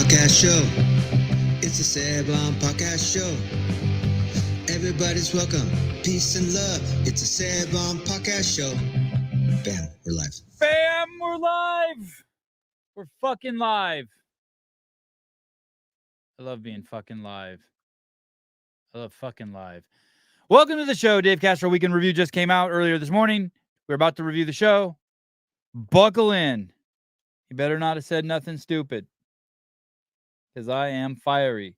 podcast show. It's a Seb-On podcast show. Everybody's welcome. Peace and love. It's a Seb-On podcast show. Bam, we're live. Bam, we're live. We're fucking live. I love being fucking live. I love fucking live. Welcome to the show. Dave Castro Weekend Review just came out earlier this morning. We're about to review the show. Buckle in. You better not have said nothing stupid. Because I am fiery.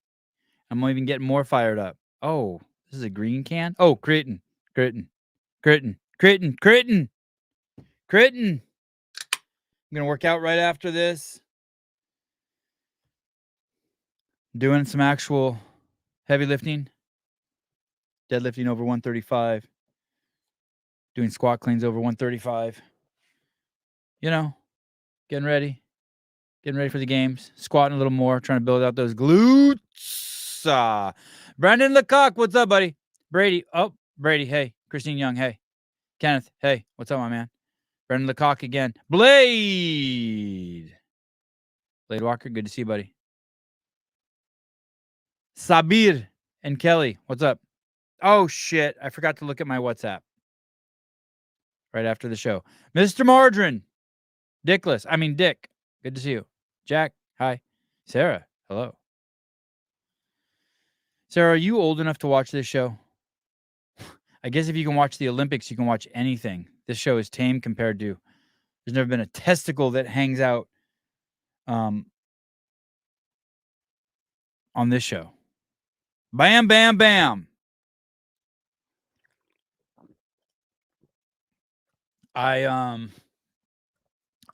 I'm even getting more fired up. Oh, this is a green can? Oh, Critton. I'm going to work out right after this. Doing some actual heavy lifting. Deadlifting over 135. Doing squat cleans over 135. You know, getting ready for the games. Squatting a little more, trying to build out those glutes. Brandon Lecoq, what's up, buddy? Brady, hey. Christine Young, hey. Kenneth, hey. What's up, my man? Brandon Lecoq again. Blade Walker, good to see you, buddy. Sabir and Kelly, what's up? Oh, shit. I forgot to look at my WhatsApp right after the show. Mr. Margarine. Dick, good to see you. Jack, hi. Sarah, hello. Sarah, are you old enough to watch this show? I guess if you can watch the Olympics, you can watch anything. This show is tame compared to... There's never been a testicle that hangs out on this show. Bam, bam, bam. I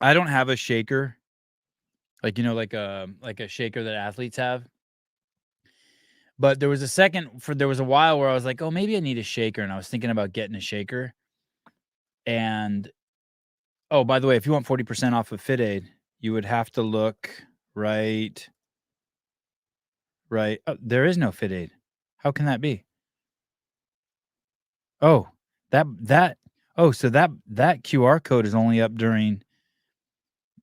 don't have a shaker. Like a shaker that athletes have. But there was a while where I was like, oh, maybe I need a shaker. And I was thinking about getting a shaker. And, oh, by the way, if you want 40% off of FitAid, you would have to look right. Oh, there is no FitAid. How can that be? Oh, so that QR code is only up during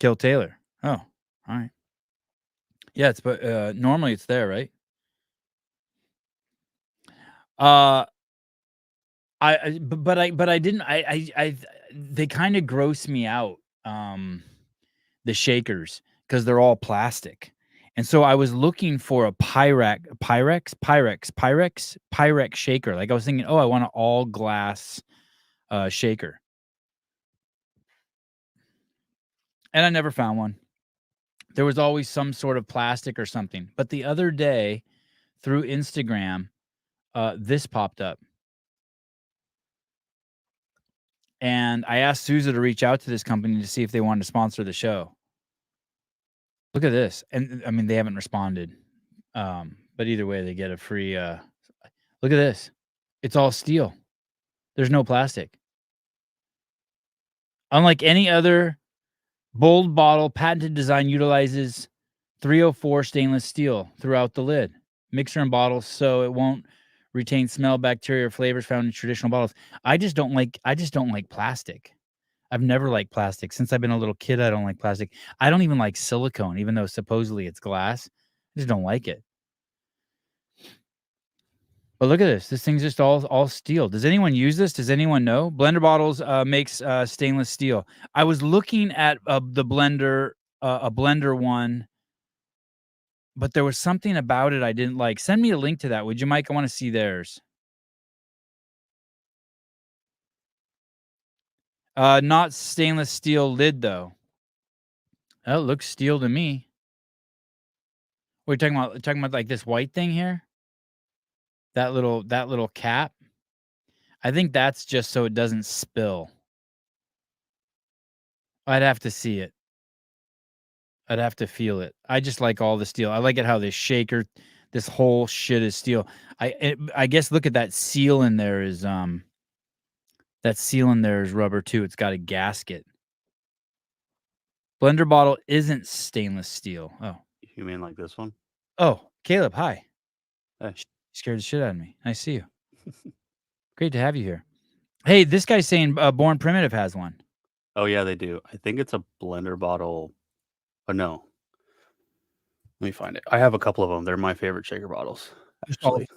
Kill Taylor. Oh, all right. Yeah, but normally it's there, right? They kind of gross me out. The shakers, because they're all plastic. And so I was looking for a Pyrex shaker. Like I was thinking, oh, I want an all glass shaker. And I never found one. There was always some sort of plastic or something. But the other day through Instagram, this popped up. And I asked Sousa to reach out to this company to see if they wanted to sponsor the show. Look at this. And I mean, they haven't responded. But either way, they get a free... look at this. It's all steel. There's no plastic. Unlike any other bold bottle, patented design utilizes 304 stainless steel throughout the lid. Mixer and bottles so it won't retain smell, bacteria, or flavors found in traditional bottles. I just don't like plastic. I've never liked plastic. Since I've been a little kid, I don't like plastic. I don't even like silicone, even though supposedly it's glass. I just don't like it. But look at this. This thing's just all steel. Does anyone use this? Does anyone know? Blender Bottles makes stainless steel. I was looking at the blender, a blender one, but there was something about it I didn't like. Send me a link to that, would you, Mike? I want to see theirs. Not stainless steel lid, though. That looks steel to me. What are you talking about? Talking about like this white thing here? That little cap? I think that's just so it doesn't spill. I'd have to see it. I'd have to feel it. I just like all the steel. I like it how this shaker, this whole shit is steel. I guess look at that seal in there is rubber too. It's got a gasket. Blender bottle isn't stainless steel. Oh. You mean like this one? Oh, Caleb, hi. Hey. Scared the shit out of me. Nice to see you. Great to have you here. Hey, this guy's saying Born Primitive has one. Oh, yeah, they do. I think it's a blender bottle. Oh, no. Let me find it. I have a couple of them. They're my favorite shaker bottles. Actually,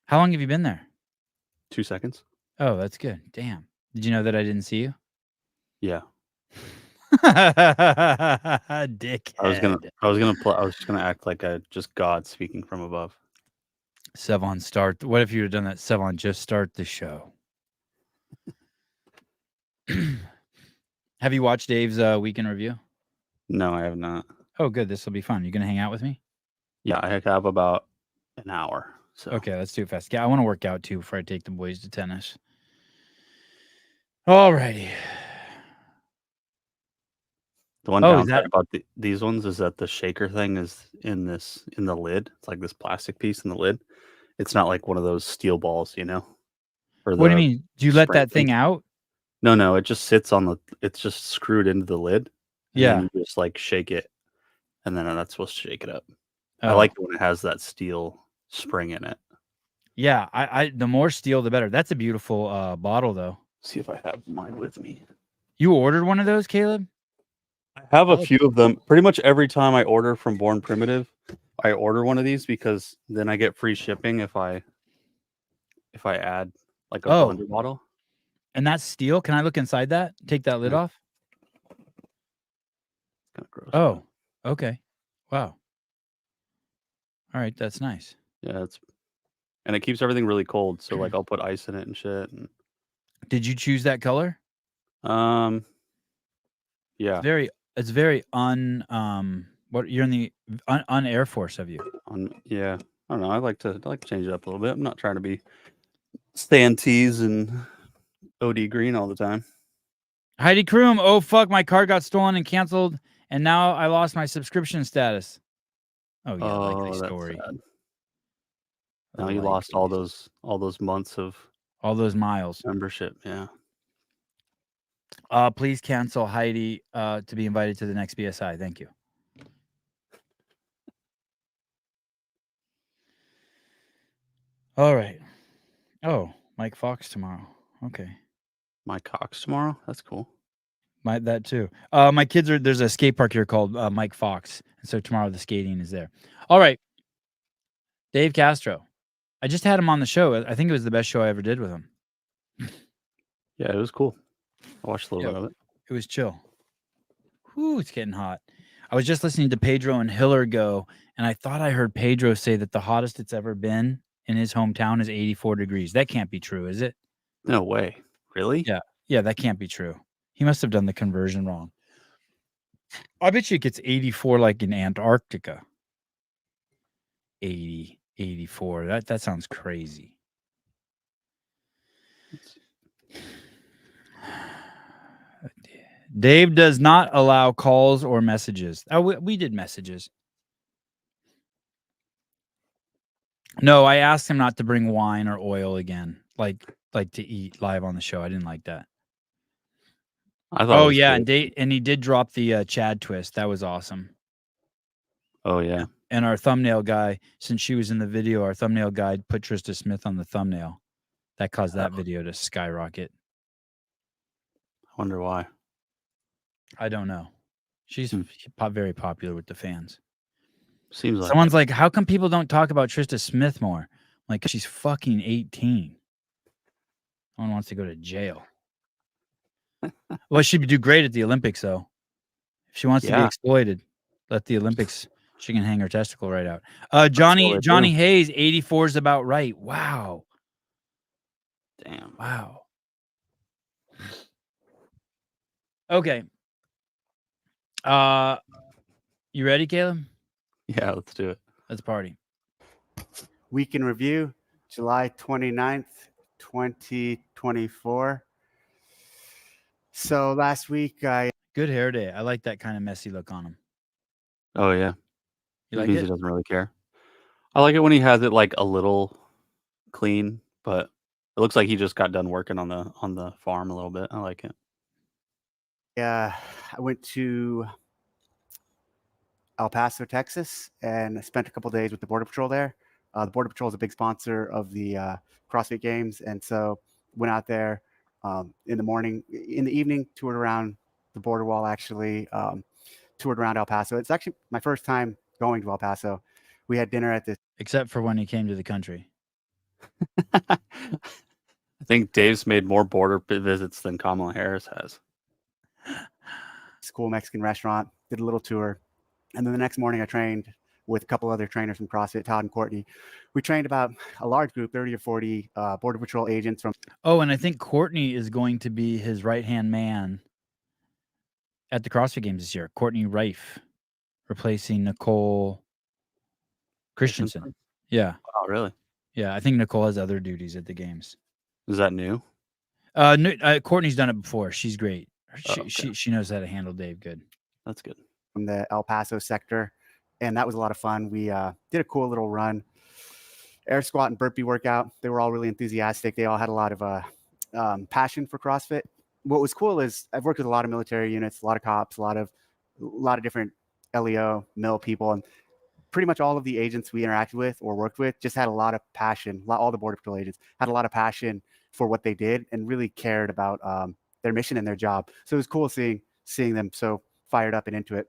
How long have you been there? 2 seconds. Oh, that's good. Damn. Did you know that I didn't see you? Yeah, Dickhead. I was just gonna act like just God speaking from above. Sevon, start. What if you had done that? Sevon, just start the show. Have you watched Dave's weekend review? No, I have not. Oh, good. This will be fun. You gonna hang out with me? Yeah, I have about an hour. So Okay, let's do it fast. Yeah, I want to work out too before I take the boys to tennis. Alrighty. the one Oh, is downside that about these ones is that the shaker thing is in the lid. It's like this plastic piece in the lid. It's not like one of those steel balls, you know. Or what do you the mean? Do you let spring that thing out? No, it just sits on the. It's just screwed into the lid, and Yeah. then you just like shake it, and then that's supposed to shake it up. I Oh. like it when it has that steel spring in it. Yeah, I the more steel the better. That's a beautiful bottle though. See if I have mine with me. You ordered one of those, Caleb? I have a few of them. Pretty much every time I order from Born Primitive, I order one of these because then I get free shipping if I add like a blender bottle. And that's steel? Can I look inside that? Take that lid Yeah. off? Kind of gross. Oh, okay. Wow. All right, that's nice. Yeah, and it keeps everything really cold. So like I'll put ice in it and shit. And Did you choose that color? yeah. It's very what you're in the un Air Force of you. Yeah. I don't know. I like to change it up a little bit. I'm not trying to be Stantees and OD green all the time. Heidi Kroom, oh fuck, my card got stolen and canceled, and now I lost my subscription status. Oh yeah, likely story. That's sad. Now you lost all those months of all those miles membership. Yeah. Please cancel Heidi to be invited to the next BSI. Thank you. All right. Oh, Mike Fox tomorrow. Okay. Mike Cox tomorrow. That's cool. That too. My kids there's a skate park here called Mike Fox. And so tomorrow the skating is there. All right. Dave Castro. I just had him on the show. I think it was the best show I ever did with him. Yeah, it was cool. I watched a little bit of it. It was chill. Whew, it's getting hot. I was just listening to Pedro and Hiller go, and I thought I heard Pedro say that the hottest it's ever been in his hometown is 84 degrees. That can't be true, is it? No way. Really? Yeah. Yeah, that can't be true. He must have done the conversion wrong. I bet you it gets 84 like in Antarctica. 80, 84. That sounds crazy. Dave does not allow calls or messages. Oh, we did messages. No, I asked him not to bring wine or oil again, like to eat live on the show. I didn't like that. I thought. Oh yeah, and he did drop the Chad twist. That was awesome. Oh yeah. And our thumbnail guy, since she was in the video, our thumbnail guy put Trista Smith on the thumbnail. That caused that video to skyrocket. I wonder why. I don't know. She's very popular with the fans. Seems like someone's like, how come people don't talk about Trista Smith more? I'm like, she's fucking 18. No one wants to go to jail. Well, she'd do great at the Olympics, though. If she wants to be exploited, let the Olympics. She can hang her testicle right out. Johnny Hayes, 84 is about right. Wow. Damn. Wow. Okay. You ready, Caleb? Yeah, let's do it. Let's party. Week in review, July 29th, 2024. So last week Good hair day. I like that kind of messy look on him. Oh yeah. You like it? He doesn't really care. I like it when he has it like a little clean, but it looks like he just got done working on the farm a little bit. I like it. I went to El Paso, Texas, and I spent a couple days with the Border Patrol there. The Border Patrol is a big sponsor of the CrossFit Games, and so went out there in the morning. In the evening, toured around the border wall, actually. toured around El Paso. It's actually my first time going to El Paso. We had dinner at this Except for when he came to the country. I think Dave's made more border visits than Kamala Harris has. cool Mexican restaurant, did a little tour. And then the next morning I trained with a couple other trainers from CrossFit, Todd and Courtney. We trained about a large group, 30 or 40 Border Patrol agents from. Oh, and I think Courtney is going to be his right-hand man at the CrossFit Games this year. Courtney Reif, replacing Nicole Christensen. Yeah. Oh, really? Yeah, I think Nicole has other duties at the games. Is that new? Courtney's done it before. She's great. Okay. She knows how to handle Dave good. That's good. From the El Paso sector, and that was a lot of fun. We did a cool little run, air squat and burpee workout. They were all really enthusiastic. They all had a lot of passion for CrossFit. What was cool is I've worked with a lot of military units, a lot of cops, a lot of different LEO, MIL people, and pretty much all of the agents we interacted with or worked with just had a lot of passion. All the Border Patrol agents had a lot of passion for what they did and really cared about their mission and their job. So it was cool seeing them so fired up and into it.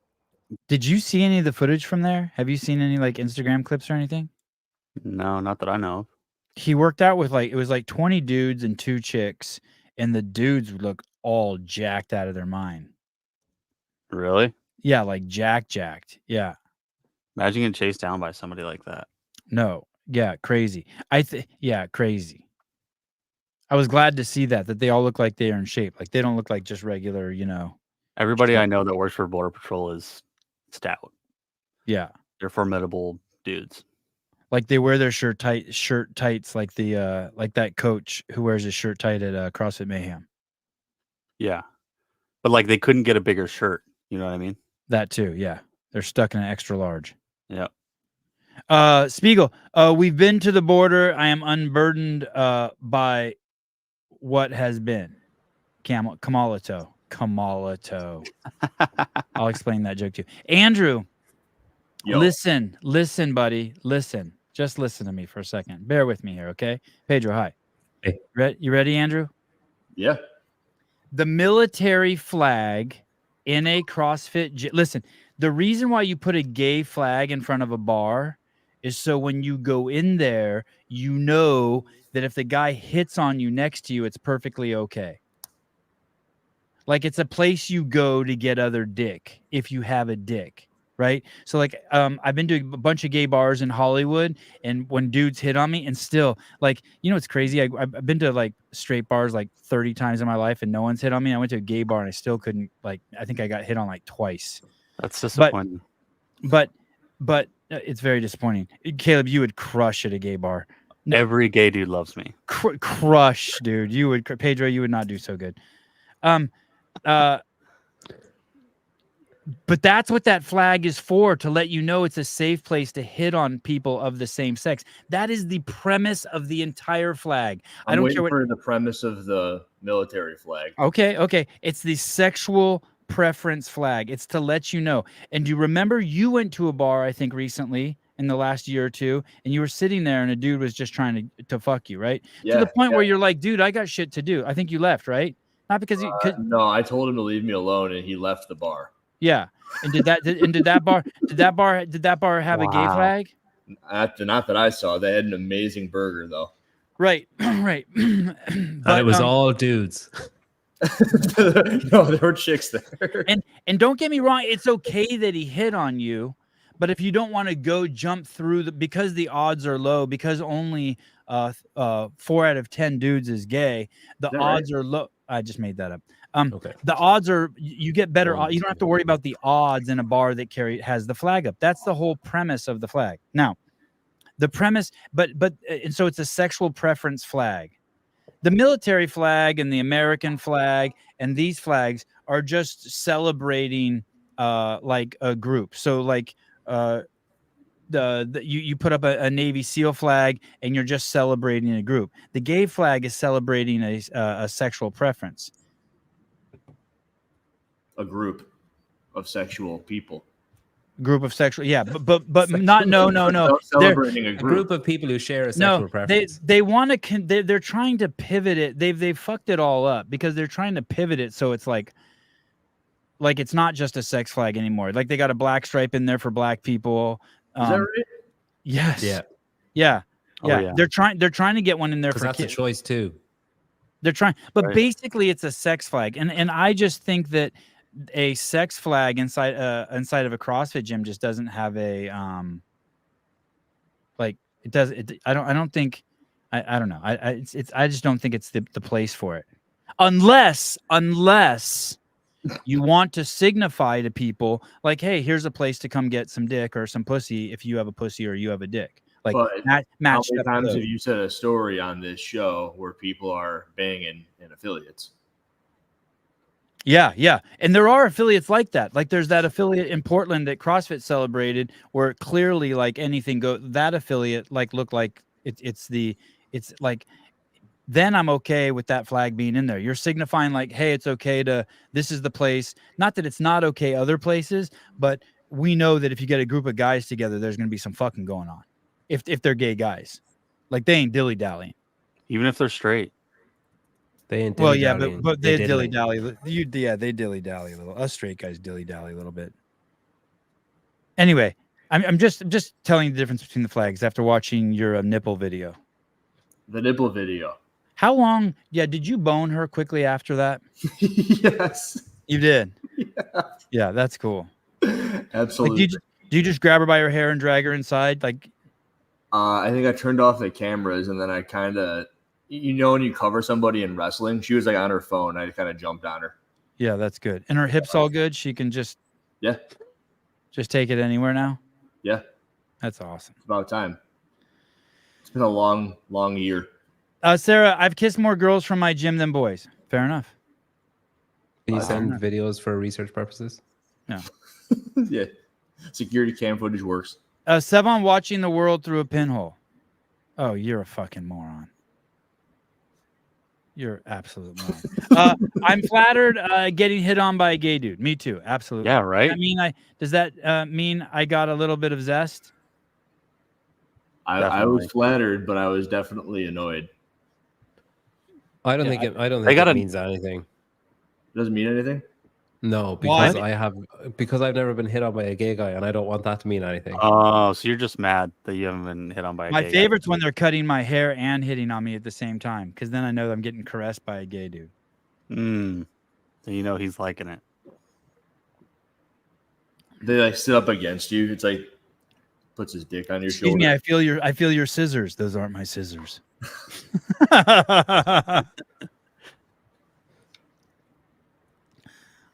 Did you see any of the footage from there? Have you seen any like Instagram clips or anything? No, not that I know of. He worked out with it was like 20 dudes and 2 chicks, and the dudes look all jacked out of their mind. Really? Yeah, like jacked. Yeah. Imagine getting chased down by somebody like that. No. Yeah, crazy. Yeah, crazy. I was glad to see that they all look like they are in shape. Like they don't look like just regular, Everybody I know that works for Border Patrol is stout. Yeah. They're formidable dudes. Like they wear their shirt tights like the like that coach who wears his shirt tight at CrossFit Mayhem. Yeah. But like they couldn't get a bigger shirt. You know what I mean? That too, yeah. They're stuck in an extra large. Yeah. Spiegel, we've been to the border. I am unburdened by what has been. Kamalato. I'll explain that joke to you. Andrew, listen, buddy. Listen. Just listen to me for a second. Bear with me here, okay? Pedro, hi. Hey. You ready, Andrew? Yeah. The military flag in a CrossFit listen, the reason why you put a gay flag in front of a bar is so when you go in there, you know that if the guy hits on you next to you, it's perfectly okay. Like it's a place you go to get other dick if you have a dick, right? So like I've been to a bunch of gay bars in Hollywood, and when dudes hit on me, and still like, it's crazy. I've been to like straight bars like 30 times in my life and no one's hit on me. I went to a gay bar and I still couldn't, like, I think I got hit on like twice. That's disappointing. But it's very disappointing. Caleb, you would crush at a gay bar. Every gay dude loves me. Crush, dude. You would, Pedro, you would not do so good. But that's what that flag is for, to let you know it's a safe place to hit on people of the same sex. That is the premise of the entire flag. I don't care what for the premise of the military flag. Okay. It's the sexual preference flag. It's to let you know. And do you remember you went to a bar, I think recently in the last year or two, and you were sitting there and a dude was just trying to fuck you, right? Yeah, to the point where you're like, dude, I got shit to do. I think you left, right? Not because you no, I told him to leave me alone and he left the bar. Yeah. And did that bar have a gay flag? Not that I saw. They had an amazing burger though. Right. But it was all dudes. No, there were chicks there. And don't get me wrong, it's okay that he hit on you, but if you don't want to go jump through because the odds are low, because only 4 out of 10 dudes is gay, the odds are low. I just made that up. Okay. The odds are, you get better. You don't have to worry about the odds in a bar that has the flag up. That's the whole premise of the flag. Now, the premise, and so it's a sexual preference flag. The military flag and the American flag and these flags are just celebrating like a group. So like you put up a Navy SEAL flag and you're just celebrating a group. The gay flag is celebrating a sexual preference. A group of sexual people. Group of sexual, yeah, but not no. Celebrating a A group of people who share a No, sexual preference. they want to. They're trying to pivot it. They fucked it all up because they're trying to pivot it so it's like like it's not just a sex flag anymore. Like they got a black stripe in there for black people. Is that right? Yes. Yeah. Yeah. Oh, Yeah. yeah. They're trying to get one in there Because for that's a kids. choice too. They're trying, but Right. basically it's a sex flag. And I just think that a sex flag inside of a CrossFit gym just doesn't have a like it does it I don't think I don't know. I just don't think it's the place for it. Unless you want to signify to people like, hey, here's a place to come get some dick or some pussy if you have a pussy or you have a dick. Like But how matched many up times to have those. you said a story on this show where people are banging in affiliates? Yeah. And there are affiliates like that. Like there's that affiliate in Portland that CrossFit celebrated where clearly like anything go that affiliate like looked like it's like then I'm okay with that flag being in there. You're signifying like, hey, it's okay to this is the place. Not that it's not okay other places, but we know that if you get a group of guys together, there's gonna be some fucking going on. If they're gay guys. Like they ain't dilly-dallying. Even if they're straight. They ain't Well, yeah, dilly-dallying. but They're they diddling. dilly-dally. They dilly-dally a little. Us straight guys dilly-dally a little bit. Anyway, I'm just telling you the difference between the flags after watching your nipple video. The nipple video. How long? Yeah, did you bone her quickly after that? Yes. You did. Yeah. Yeah, that's cool. Absolutely. Like, do you just grab her by her hair and drag her inside? Like, I think I turned off the cameras and then I kind of, when you cover somebody in wrestling, she was like on her phone. I kind of jumped on her. yeah, that's good. And her hips all good. She can just take it anywhere now. Yeah. That's awesome. It's about time. It's been a long, long year. Sarah, I've kissed more girls from my gym than boys. Fair enough. Can you send videos for research purposes? No. Yeah. Security cam footage works. Sevon watching the world through a pinhole. Oh, you're a fucking moron. You're an absolute moron. I'm flattered getting hit on by a gay dude. Me too. Absolutely. Yeah, right. Does that mean I got a little bit of zest? I was flattered, but I was definitely annoyed. I don't think it means anything. It doesn't mean anything? No, because I've never been hit on by a gay guy, and I don't want that to mean anything. Oh, so you're just mad that you haven't been hit on by a My gay favorite's when they're cutting my hair and hitting on me at the same time, because then I know I'm getting caressed by a gay dude. So you know he's liking it. They like sit up against you. It's like puts his dick on your Excuse shoulder. me, I feel your scissors. Those aren't my scissors.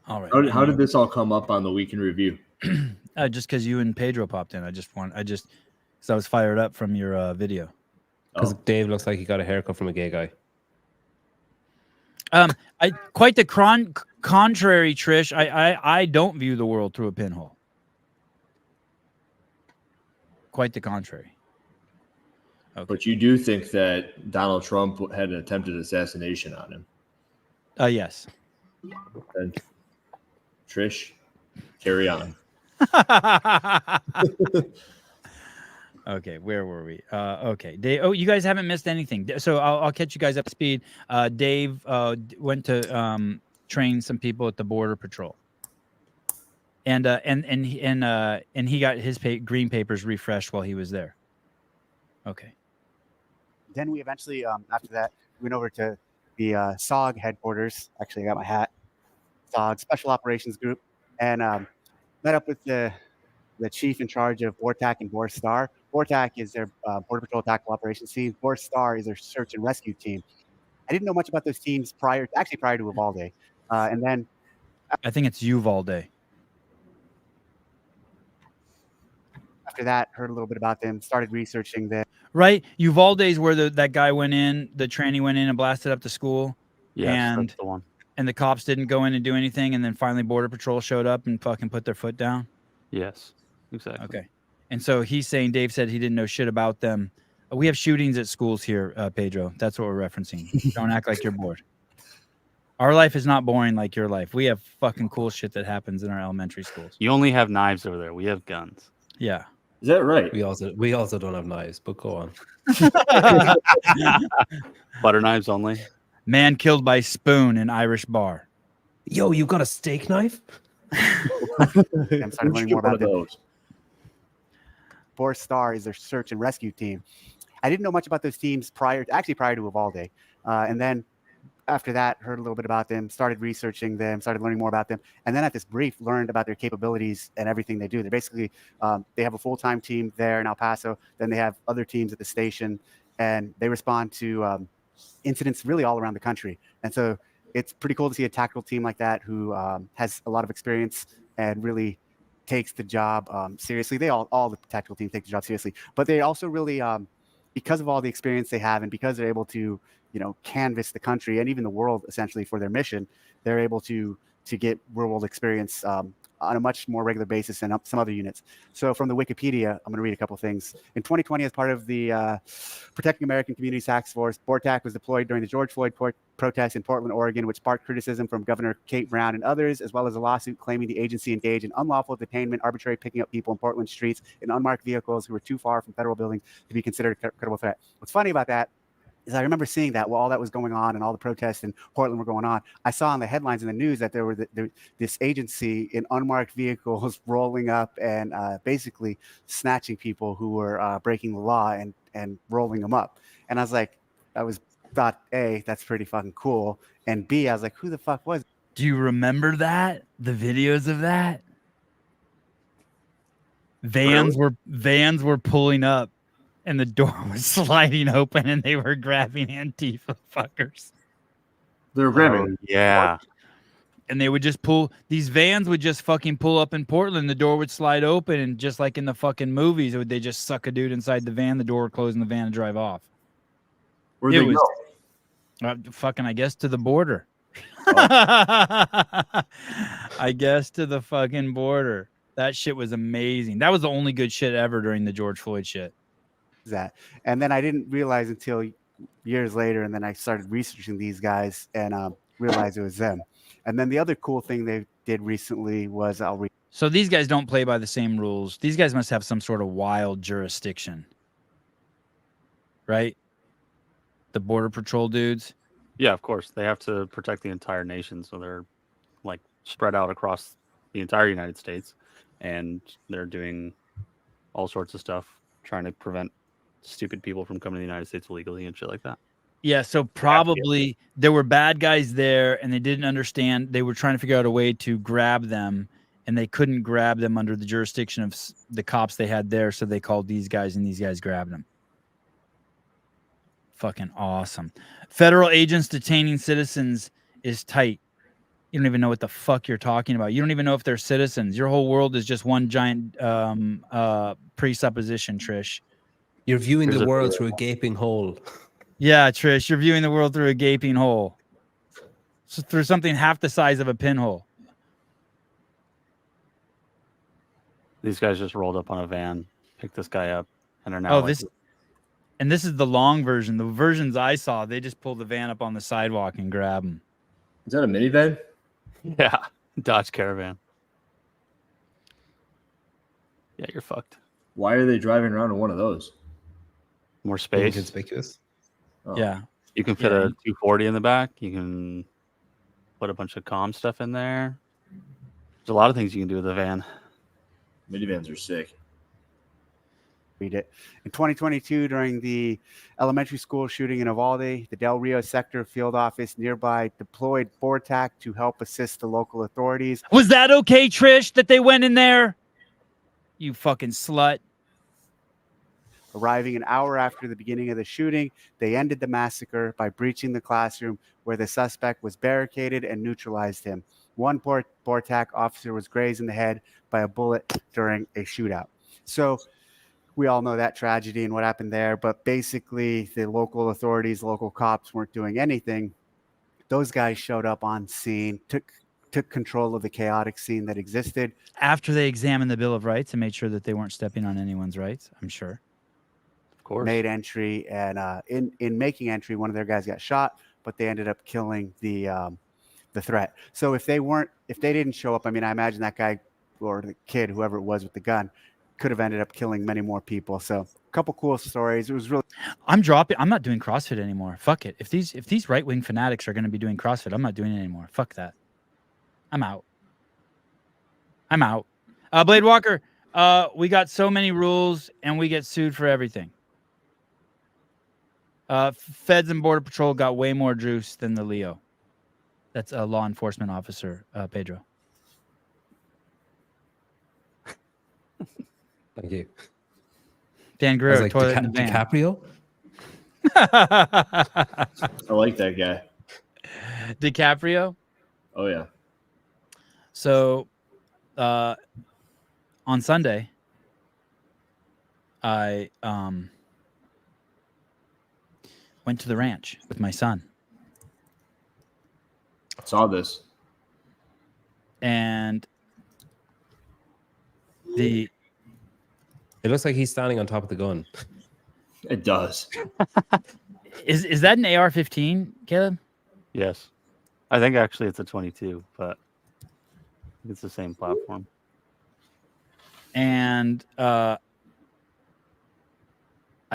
All right. How did this all come up on the week in review? Just because you and Pedro popped in, because I was fired up from your video. Because Dave looks like he got a haircut from a gay guy. Quite the contrary, Trish. I don't view the world through a pinhole. Quite the contrary. Okay. But you do think that Donald Trump had an attempted assassination on him? Yes. And Trish, carry on. Okay, where were we? Okay, Dave. Oh, you guys haven't missed anything. So I'll catch you guys up to speed. Dave went to train some people at the Border Patrol, and he got his green papers refreshed while he was there. Okay. Then we eventually, after that, went over to the SOG headquarters. Actually, I got my hat. SOG Special Operations Group, and met up with the chief in charge of BORTAC and BORSTAR. BORTAC is their Border Patrol Tactical Operations team. BORSTAR is their search and rescue team. I didn't know much about those teams prior to Uvalde. And then I think it's Uvalde. After that, heard a little bit about them, started researching them. Right? Uvalde's where that guy went in, the trainee went in and blasted up the school. Yes, that's the one. And the cops didn't go in and do anything, and then finally Border Patrol showed up and fucking put their foot down. Yes, exactly. Okay. And so he's saying Dave said he didn't know shit about them. We have shootings at schools here, Pedro. That's what we're referencing. Don't act like you're bored. Our life is not boring like your life. We have fucking cool shit that happens in our elementary schools. You only have knives over there. We have guns. Yeah. Is that right? We also don't have knives, but go on. Butter knives only. Man killed by spoon in Irish bar. Yo, you got a steak knife? I'm started learning more about them. those. Force Star is their search and rescue team. I didn't know much about those teams prior to Uvalde. And then after that, heard a little bit about them, started researching them, started learning more about them. And then at this brief, learned about their capabilities and everything they do. They're basically, they have a full-time team there in El Paso. Then they have other teams at the station, and they respond to incidents really all around the country. And so it's pretty cool to see a tactical team like that who has a lot of experience and really takes the job seriously. They all the tactical teams take the job seriously, but they also really, because of all the experience they have and because they're able to, canvas the country and even the world essentially for their mission, they're able to get real world experience on a much more regular basis than some other units. So from the Wikipedia, I'm going to read a couple things. In 2020, as part of the Protecting American Communities Task Force, BORTAC was deployed during the George Floyd protests in Portland, Oregon, which sparked criticism from Governor Kate Brown and others, as well as a lawsuit claiming the agency engaged in unlawful detainment, arbitrary picking up people in Portland streets in unmarked vehicles who were too far from federal buildings to be considered a credible threat. What's funny about that is I remember seeing that while all that was going on and all the protests in Portland were going on, I saw in the headlines in the news that there were this agency in unmarked vehicles rolling up and basically snatching people who were breaking the law and rolling them up. And I was like, thought, A, that's pretty fucking cool. And B, I was like, who the fuck was? Do you remember that? The videos of that? Vans were pulling up and the door was sliding open and they were grabbing Antifa fuckers. They were grabbing. Oh, yeah. And they would just these vans would just fucking pull up in Portland. The door would slide open, and just like in the fucking movies, they just suck a dude inside the van, the door would close, and the van would drive off. Where'd they go? Fucking, I guess, to the border. Oh. I guess to the fucking border. That shit was amazing. That was the only good shit ever during the George Floyd shit. That. And then I didn't realize until years later, and then I started researching these guys and realized it was them. And then the other cool thing they did recently was so these guys don't play by the same rules. These guys must have some sort of wild jurisdiction, right? The Border Patrol dudes. Yeah, of course. They have to protect the entire nation, so they're like spread out across the entire United States, and they're doing all sorts of stuff, trying to prevent stupid people from coming to the United States illegally and shit like that. Yeah, so probably there were bad guys there and they didn't understand. They were trying to figure out a way to grab them, and they couldn't grab them under the jurisdiction of the cops they had there, so they called these guys, and these guys grabbed them. Fucking awesome. Federal agents detaining citizens is tight. You don't even know what the fuck you're talking about. You don't even know if they're citizens. Your whole world is just one giant presupposition, Trish. You're viewing the world through a gaping hole. Yeah, Trish, you're viewing the world through a gaping hole. So through something half the size of a pinhole. These guys just rolled up on a van, picked this guy up, and are now this is the long version. The versions I saw, they just pull the van up on the sidewalk and grab him. Is that a minivan? Yeah, Dodge Caravan. Yeah, you're fucked. Why are they driving around in one of those? More space. Inconspicuous. Oh. Yeah. You can fit a 240 in the back. You can put a bunch of comm stuff in there. There's a lot of things you can do with a van. Minivans are sick. Read it. In 2022, during the elementary school shooting in Uvalde, the Del Rio sector field office nearby deployed BORTAC to help assist the local authorities. Was that okay, Trish, that they went in there? You fucking slut. Arriving an hour after the beginning of the shooting, they ended the massacre by breaching the classroom where the suspect was barricaded and neutralized him. One BORTAC officer was grazed in the head by a bullet during a shootout. So we all know that tragedy and what happened there, but basically the local authorities, local cops weren't doing anything. Those guys showed up on scene, took control of the chaotic scene that existed. After they examined the Bill of Rights and made sure that they weren't stepping on anyone's rights, I'm sure. Of course. Made entry, and in making entry, one of their guys got shot, but they ended up killing the threat. So if they didn't show up, I mean, I imagine that guy or the kid, whoever it was with the gun, could have ended up killing many more people. So a couple cool stories. It was really. I'm not doing CrossFit anymore. Fuck it. If these right-wing fanatics are going to be doing CrossFit, I'm not doing it anymore. Fuck that. I'm out. I'm out. Blade Walker, we got so many rules and we get sued for everything. Feds and Border Patrol got way more juice than the Leo. That's a law enforcement officer, Pedro. Thank you. Dan I was Guerrero, like, toilet in the van. DiCaprio? I like that guy. DiCaprio. Oh yeah. So, on Sunday, I went to the ranch with my son, Saw this. and It looks like he's standing on top of the gun. It does. is that an AR-15, Caleb? Yes. I think actually it's a 22, but it's the same platform. And I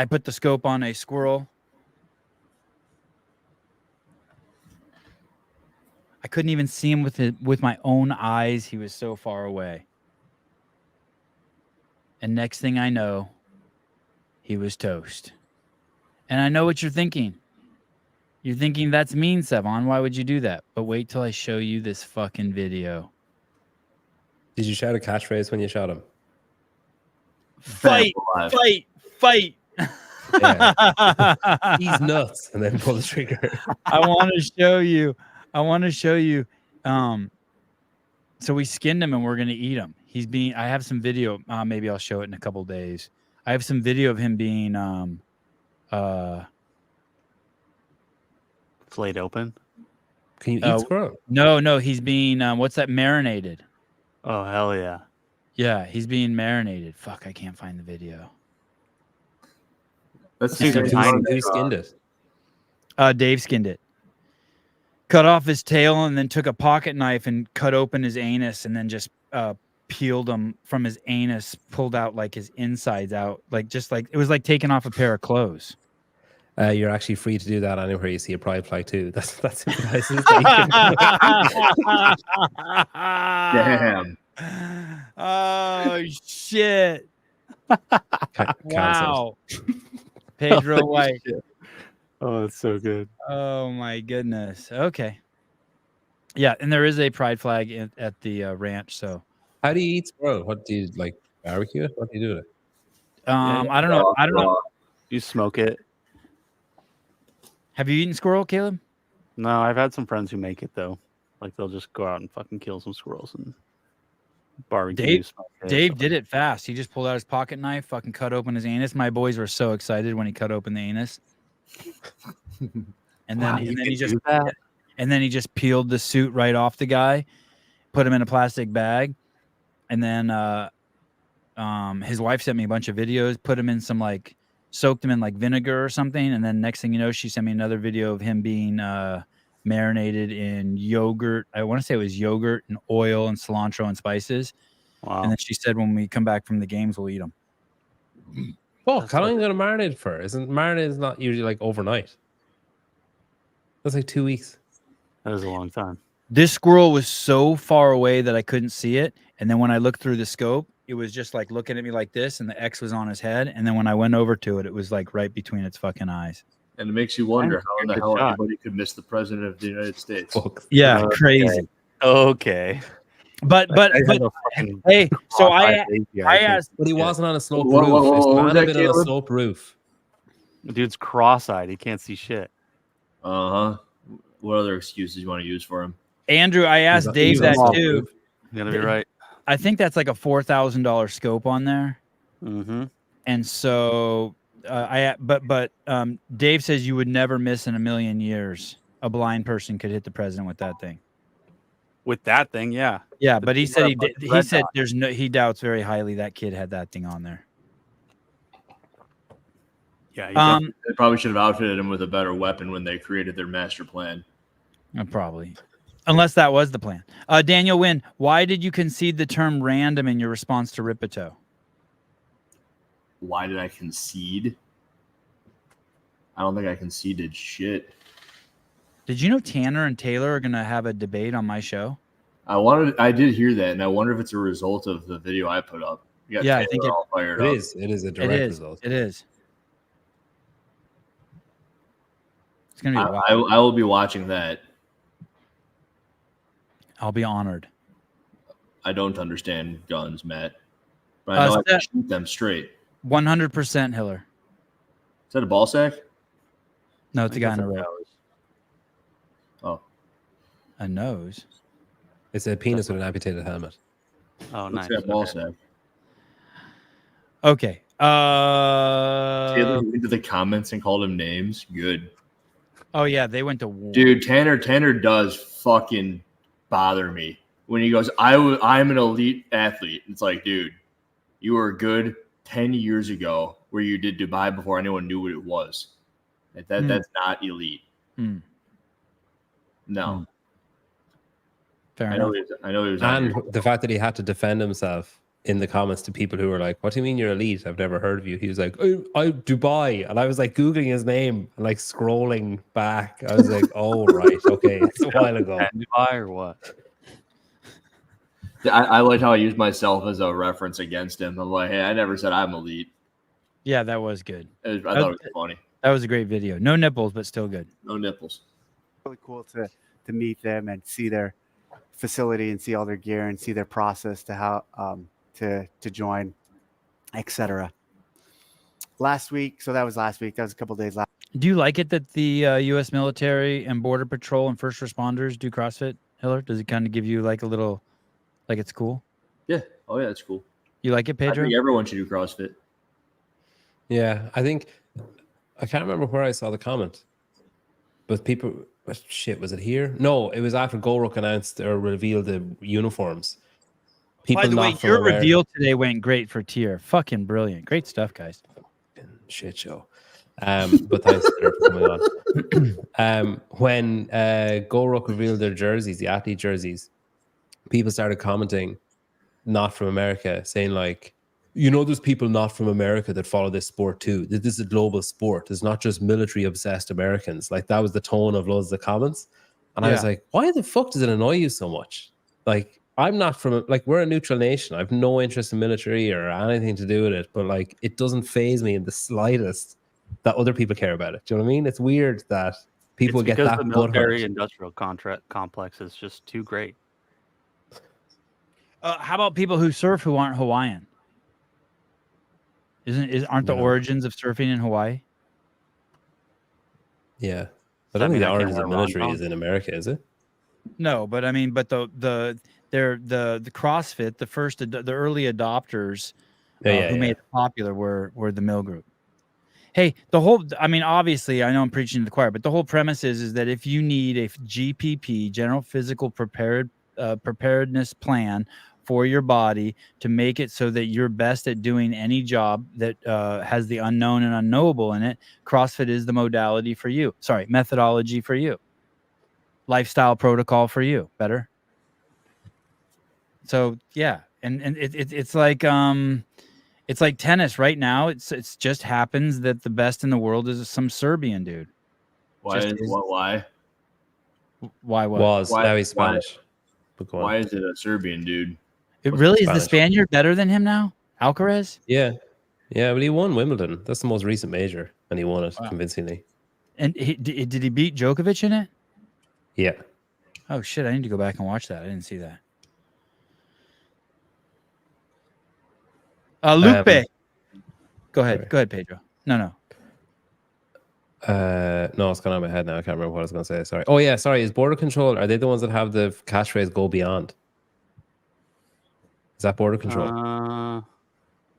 put the scope on a squirrel. I couldn't even see him with my own eyes. He was so far away. And next thing I know, he was toast. And I know what you're thinking. You're thinking that's mean, Sevon. Why would you do that? But wait till I show you this fucking video. Did you shout a catchphrase when you shot him? Fight, Alive. fight, fight. Yeah. He's nuts, and then pull the trigger. I want to show you. So we skinned him and we're gonna eat him. I have some video. Maybe I'll show it in a couple days. I have some video of him being Flayed open. Can you eat squirrel? No, he's being what's that, marinated? Oh hell yeah. Yeah, he's being marinated. Fuck, I can't find the video. That's Dude, the it's same tiny. thing. Who skinned it? Dave skinned it. Cut off his tail and then took a pocket knife and cut open his anus and then just peeled him from his anus, pulled out like his insides out, just like it was like taking off a pair of clothes. You're actually free to do that anywhere you see a pride flag too. That's Damn. Oh shit! Cancelled. Wow, Pedro White. Oh, that's so good. Oh my goodness. Okay. Yeah, and there is a pride flag at the ranch. So, How do you eat squirrel? What do you like? Barbecue it? What do you do with it? I don't know. I don't know. You smoke it. Have you eaten squirrel, Caleb? No, I've had some friends who make it though. Like they'll just go out and fucking kill some squirrels and barbecue. Dave did it fast. He just pulled out his pocket knife, fucking cut open his anus. My boys were so excited when he cut open the anus. And then, and then he just peeled the suit right off the guy, put him in a plastic bag, and then his wife sent me a bunch of videos, put him in some soaked him in vinegar or something, and then next thing you know, she sent me another video of him being marinated in yogurt. I want to say it was yogurt and oil and cilantro and spices. Wow. And then she said, when we come back from the games, we'll eat them. Oh, how long are you going to marinate for? Marinade is not usually overnight. That's 2 weeks. That is a long time. This squirrel was so far away that I couldn't see it. And then when I looked through the scope, it was just looking at me like this, and the X was on his head. And then when I went over to it, it was right between its fucking eyes. And it makes you wonder how in the Good hell shot. anybody could miss the president of the United States. Yeah, Okay. crazy. Okay. But hey, so I asked. But he wasn't on a slope Whoa, roof. whoa, whoa, It's what was man that, been on a Caleb? slope roof. The dude's cross-eyed. He can't see shit. Uh-huh. What other excuses you want to use for him? Andrew, I asked He's Dave on a that slope too. roof. You're gonna be right. I think that's a $4,000 scope on there. Mm-hmm. And so Dave says you would never miss in a million years. A blind person could hit the president with that thing. With that thing, yeah. Yeah, but he said red dot. he doubts very highly that kid had that thing on there. Yeah. They probably should have outfitted him with a better weapon when they created their master plan. Probably. Unless that was the plan. Daniel Wynn, why did you concede the term random in your response to Ripito? Why did I concede? I don't think I conceded shit. Did you know Tanner and Taylor are going to have a debate on my show? I did hear that, and I wonder if it's a result of the video I put up. You got Yeah, I Taylor think all fired It up. is. It is a It direct is. result. It is. It's gonna be wild. I will be watching that. I'll be honored. I don't understand guns, Matt, but I know I can shoot them straight. 100% Hiller. Is that a ball sack? No, it's a guy in a row. Oh, A nose. It's a penis with an amputated helmet. Oh, looks nice. like a ball Okay. sack. Okay. Taylor went into the comments and called him names. Good. Oh yeah, they went to war. Dude, Tanner does fucking bother me when he goes, I'm an elite athlete. It's like, dude, you were good 10 years ago where you did Dubai before anyone knew what it was. That's not elite. Mm. No. Fair I enough. know he was And the fact that he had to defend himself in the comments to people who were like, "What do you mean you're elite? I've never heard of you." He was like, I Dubai," and I was like googling his name and like scrolling back. I was like, "Oh right, okay, it's a while ago." Dubai or what? I liked how I used myself as a reference against him. I'm like, hey, I never said I'm elite. Yeah, that was good. I thought it was funny. That was a great video. No nipples, but still good. No nipples. Really cool to meet them and see their facility and see all their gear and see their process to how to join, etc. Last week, so that was last week. That was a couple days last. Do you like it that the U.S. military and border patrol and first responders do CrossFit, Hiller? Does it kind of give you like a little, like it's cool? Yeah. Oh yeah, it's cool. You like it, I Pedro? think everyone should do CrossFit. Yeah, I can't remember where I saw the comment, but people, shit, was it here? No, it was after Golrook announced or revealed the uniforms. People By the way, not from your America. reveal today went great for tier. Fucking brilliant. Great stuff, guys. Shit show. But thanks for coming on. When Golrook revealed their jerseys, the athlete jerseys, people started commenting, not from America, saying like, there's people not from America that follow this sport too. This is a global sport. It's not just military obsessed Americans. Like that was the tone of loads of the comments. And I was like, why the fuck does it annoy you so much? Like, I'm not from, like, we're a neutral nation. I have no interest in military or anything to do with it. But like, it doesn't faze me in the slightest that other people care about it. Do you know what I mean? It's weird that people get that the military industrial contract complex is just too great. How about people who surf who aren't Hawaiian? Aren't the origins of surfing in Hawaii? Yeah. I don't think the origins of military is in America, is it? No, but I mean, but the CrossFit, the early adopters who made it popular were the Mill Group. Hey, obviously, I know I'm preaching to the choir, but the whole premise is that if you need a GPP, general physical preparedness plan for your body to make it so that you're best at doing any job that has the unknown and unknowable in it, CrossFit is the modality for you. Sorry, methodology for you. Lifestyle protocol for you. Better. So yeah, and it's like tennis right now. It's just happens that the best in the world is some Serbian dude. Why? Why what? Now he's Spanish. Why is it a Serbian dude? It really is the Spaniard better than him now? Alcaraz? Yeah, but he won Wimbledon. That's the most recent major, and he won it convincingly. And did he beat Djokovic in it? Yeah. Oh shit! I need to go back and watch that. I didn't see that. Lupe. Go ahead, Pedro. No. No, it's gone out of my head now. I can't remember what I was going to say. Sorry. Oh yeah, sorry. Is Border Control? Are they the ones that have the catchphrase "Go Beyond"? Is that Border Control?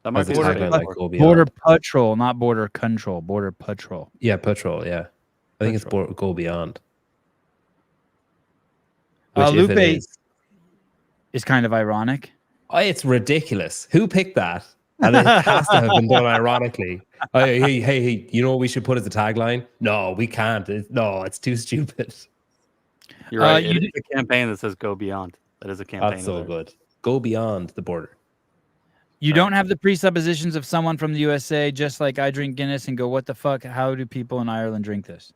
That might be Border Patrol, not Border Control. Border Patrol. Yeah, Patrol. Yeah, I think it's Go Beyond. Lupe is kind of ironic. Oh, it's ridiculous. Who picked that? And it has to have been done ironically. Hey, you know what we should put as a tagline? No, we can't. It's too stupid. You're right. It's a campaign that says "Go Beyond." That is a campaign. That's so good. Go beyond the border. You don't have the presuppositions of someone from the USA, just like I drink Guinness and go, what the fuck? How do people in Ireland drink this?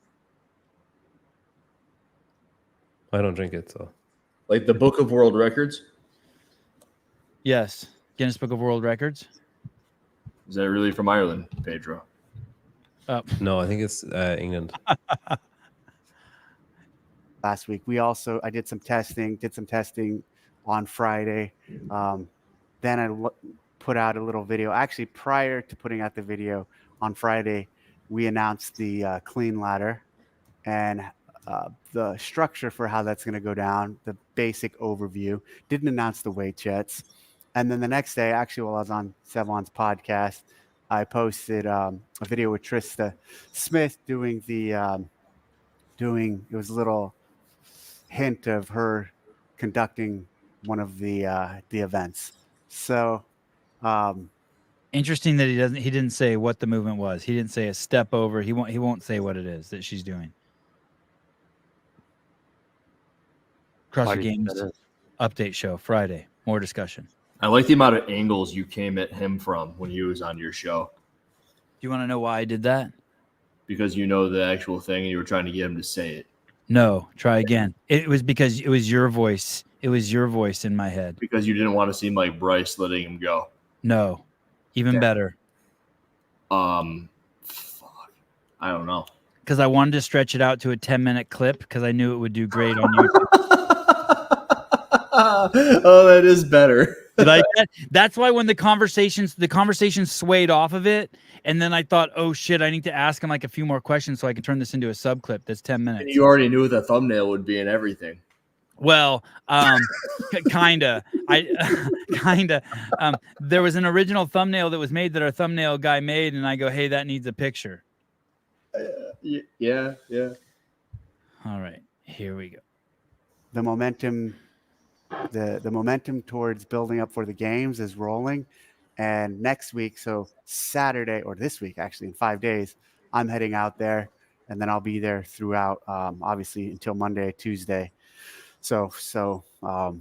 I don't drink it, so. Like the Book of World Records? Yes, Guinness Book of World Records. Is that really from Ireland, Pedro? No, I think it's England. Last week, I did some testing on Friday. Then I put out a little video. Actually, prior to putting out the video on Friday, we announced the clean ladder and the structure for how that's going to go down, the basic overview. Didn't announce the weight jets. And then the next day, actually, while I was on Sevon's podcast, I posted a video with Trista Smith doing it was a little hint of her conducting one of the events. So interesting that he didn't say what the movement was. He didn't say a step over. He won't say what it is that she's doing. CrossFit Games update show Friday. More discussion. I like the amount of angles you came at him from when he was on your show. Do you want to know why I did that? Because you know the actual thing and you were trying to get him to say it. No, try again. It was because it was your voice. It was your voice in my head. Because you didn't want to seem like Bryce letting him go. No, even better. Fuck. I don't know. Because I wanted to stretch it out to a 10-minute clip because I knew it would do great on YouTube. Oh, that is better. Like that's why when the conversation swayed off of it, and then I thought, oh shit, I need to ask him like a few more questions so I can turn this into a sub clip that's 10 minutes. And you already knew what the thumbnail would be and everything. Well, kinda. There was an original thumbnail that was made that our thumbnail guy made, and I go, hey, that needs a picture. Yeah. All right, here we go. The momentum towards building up for the games is rolling. And next week, so Saturday, or this week, actually, in 5 days, I'm heading out there, and then I'll be there throughout, obviously, until Monday, Tuesday. So for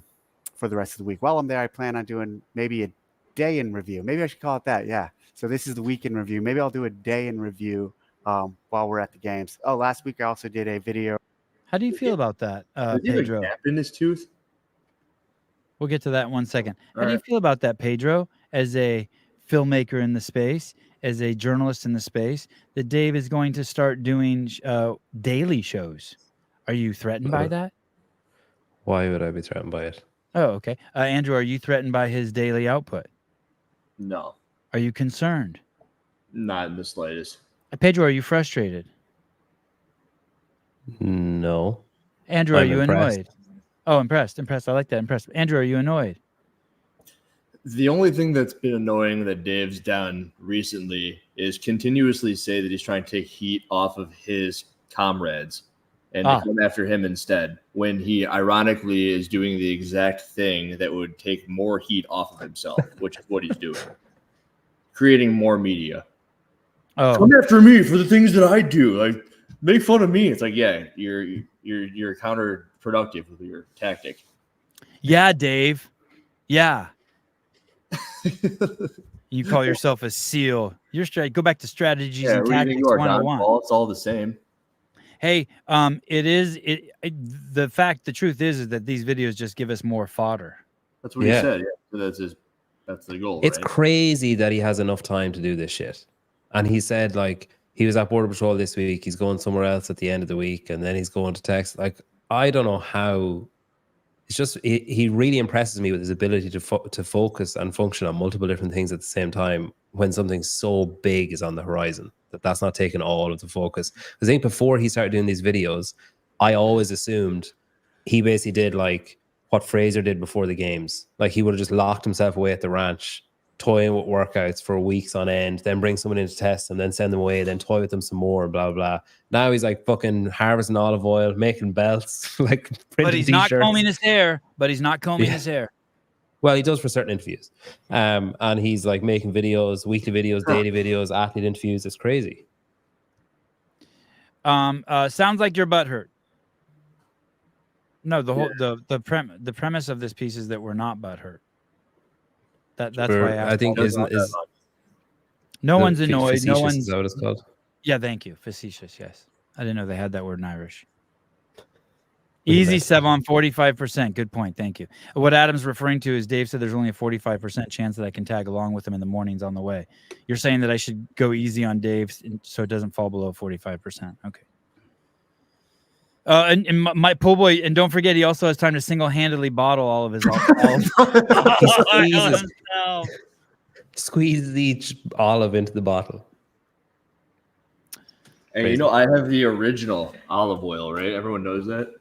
the rest of the week. While I'm there, I plan on doing maybe a day in review. Maybe I should call it that. Yeah. So this is the week in review. Maybe I'll do a day in review while we're at the games. Oh, last week I also did a video. How do you feel about that, Does he have a Pedro? gap in his tooth? We'll get to that in 1 second. How All do you right. feel about that, Pedro, as a filmmaker in the space, as a journalist in the space, that Dave is going to start doing daily shows? Are you threatened by that? Why would I be threatened by it? Oh, okay. Andrew, are you threatened by his daily output? No, Are you concerned? not in the slightest. Pedro, are you frustrated? No. Andrew, are I'm you impressed. annoyed? Oh, impressed. I like that. Impressed. Andrew, are you annoyed? The only thing that's been annoying that Dave's done recently is continuously say that he's trying to take heat off of his comrades and to come after him instead, when he ironically is doing the exact thing that would take more heat off of himself, which is what he's doing. Creating more media. Oh, Come after me for the things that I do. Like, make fun of me. It's like, yeah, you're counterproductive with your tactic. yeah, Dave. Yeah. You call yourself a SEAL. You're straight. Go back to strategies Yeah, and what do you think tactics you are, Don 101. Paul? It's all the same. Hey, the truth is that these videos just give us more fodder. That's what he said. Yeah, so that's the goal. It's right? crazy that he has enough time to do this shit. And he said, like, he was at Border Patrol this week. He's going somewhere else at the end of the week. And then he's going to Texas. Like, I don't know how. It's just, he really impresses me with his ability to focus and function on multiple different things at the same time when something so big is on the horizon. That's not taking all of the focus. I think before he started doing these videos, I always assumed he basically did like what Fraser did before the games. Like, he would have just locked himself away at the ranch, toying with workouts for weeks on end, then bring someone in to test them, then send them away, then toy with them some more, blah, blah. Now he's like fucking harvesting olive oil, making belts, like printing But he's not t-shirts. combing his hair. Well, he does for certain interviews. And he's like making videos, weekly videos, daily videos, athlete interviews. It's crazy. Sounds like your butt hurt. No, the premise of this piece is that we're not butt hurt. That's why I think is no one's annoyed. No one's. Is that what it's called? Yeah, thank you. Facetious, yes. I didn't know they had that word in Irish. Easy Seb on 45%. Good point. Thank you. What Adam's referring to is Dave said there's only a 45% chance that I can tag along with him in the mornings on the way. You're saying that I should go easy on Dave so it doesn't fall below 45%. Okay. And my po' boy, and don't forget, he also has time to single-handedly bottle all of his Squeeze each olive into the bottle. And you know, I have the original olive oil, right? Everyone knows that.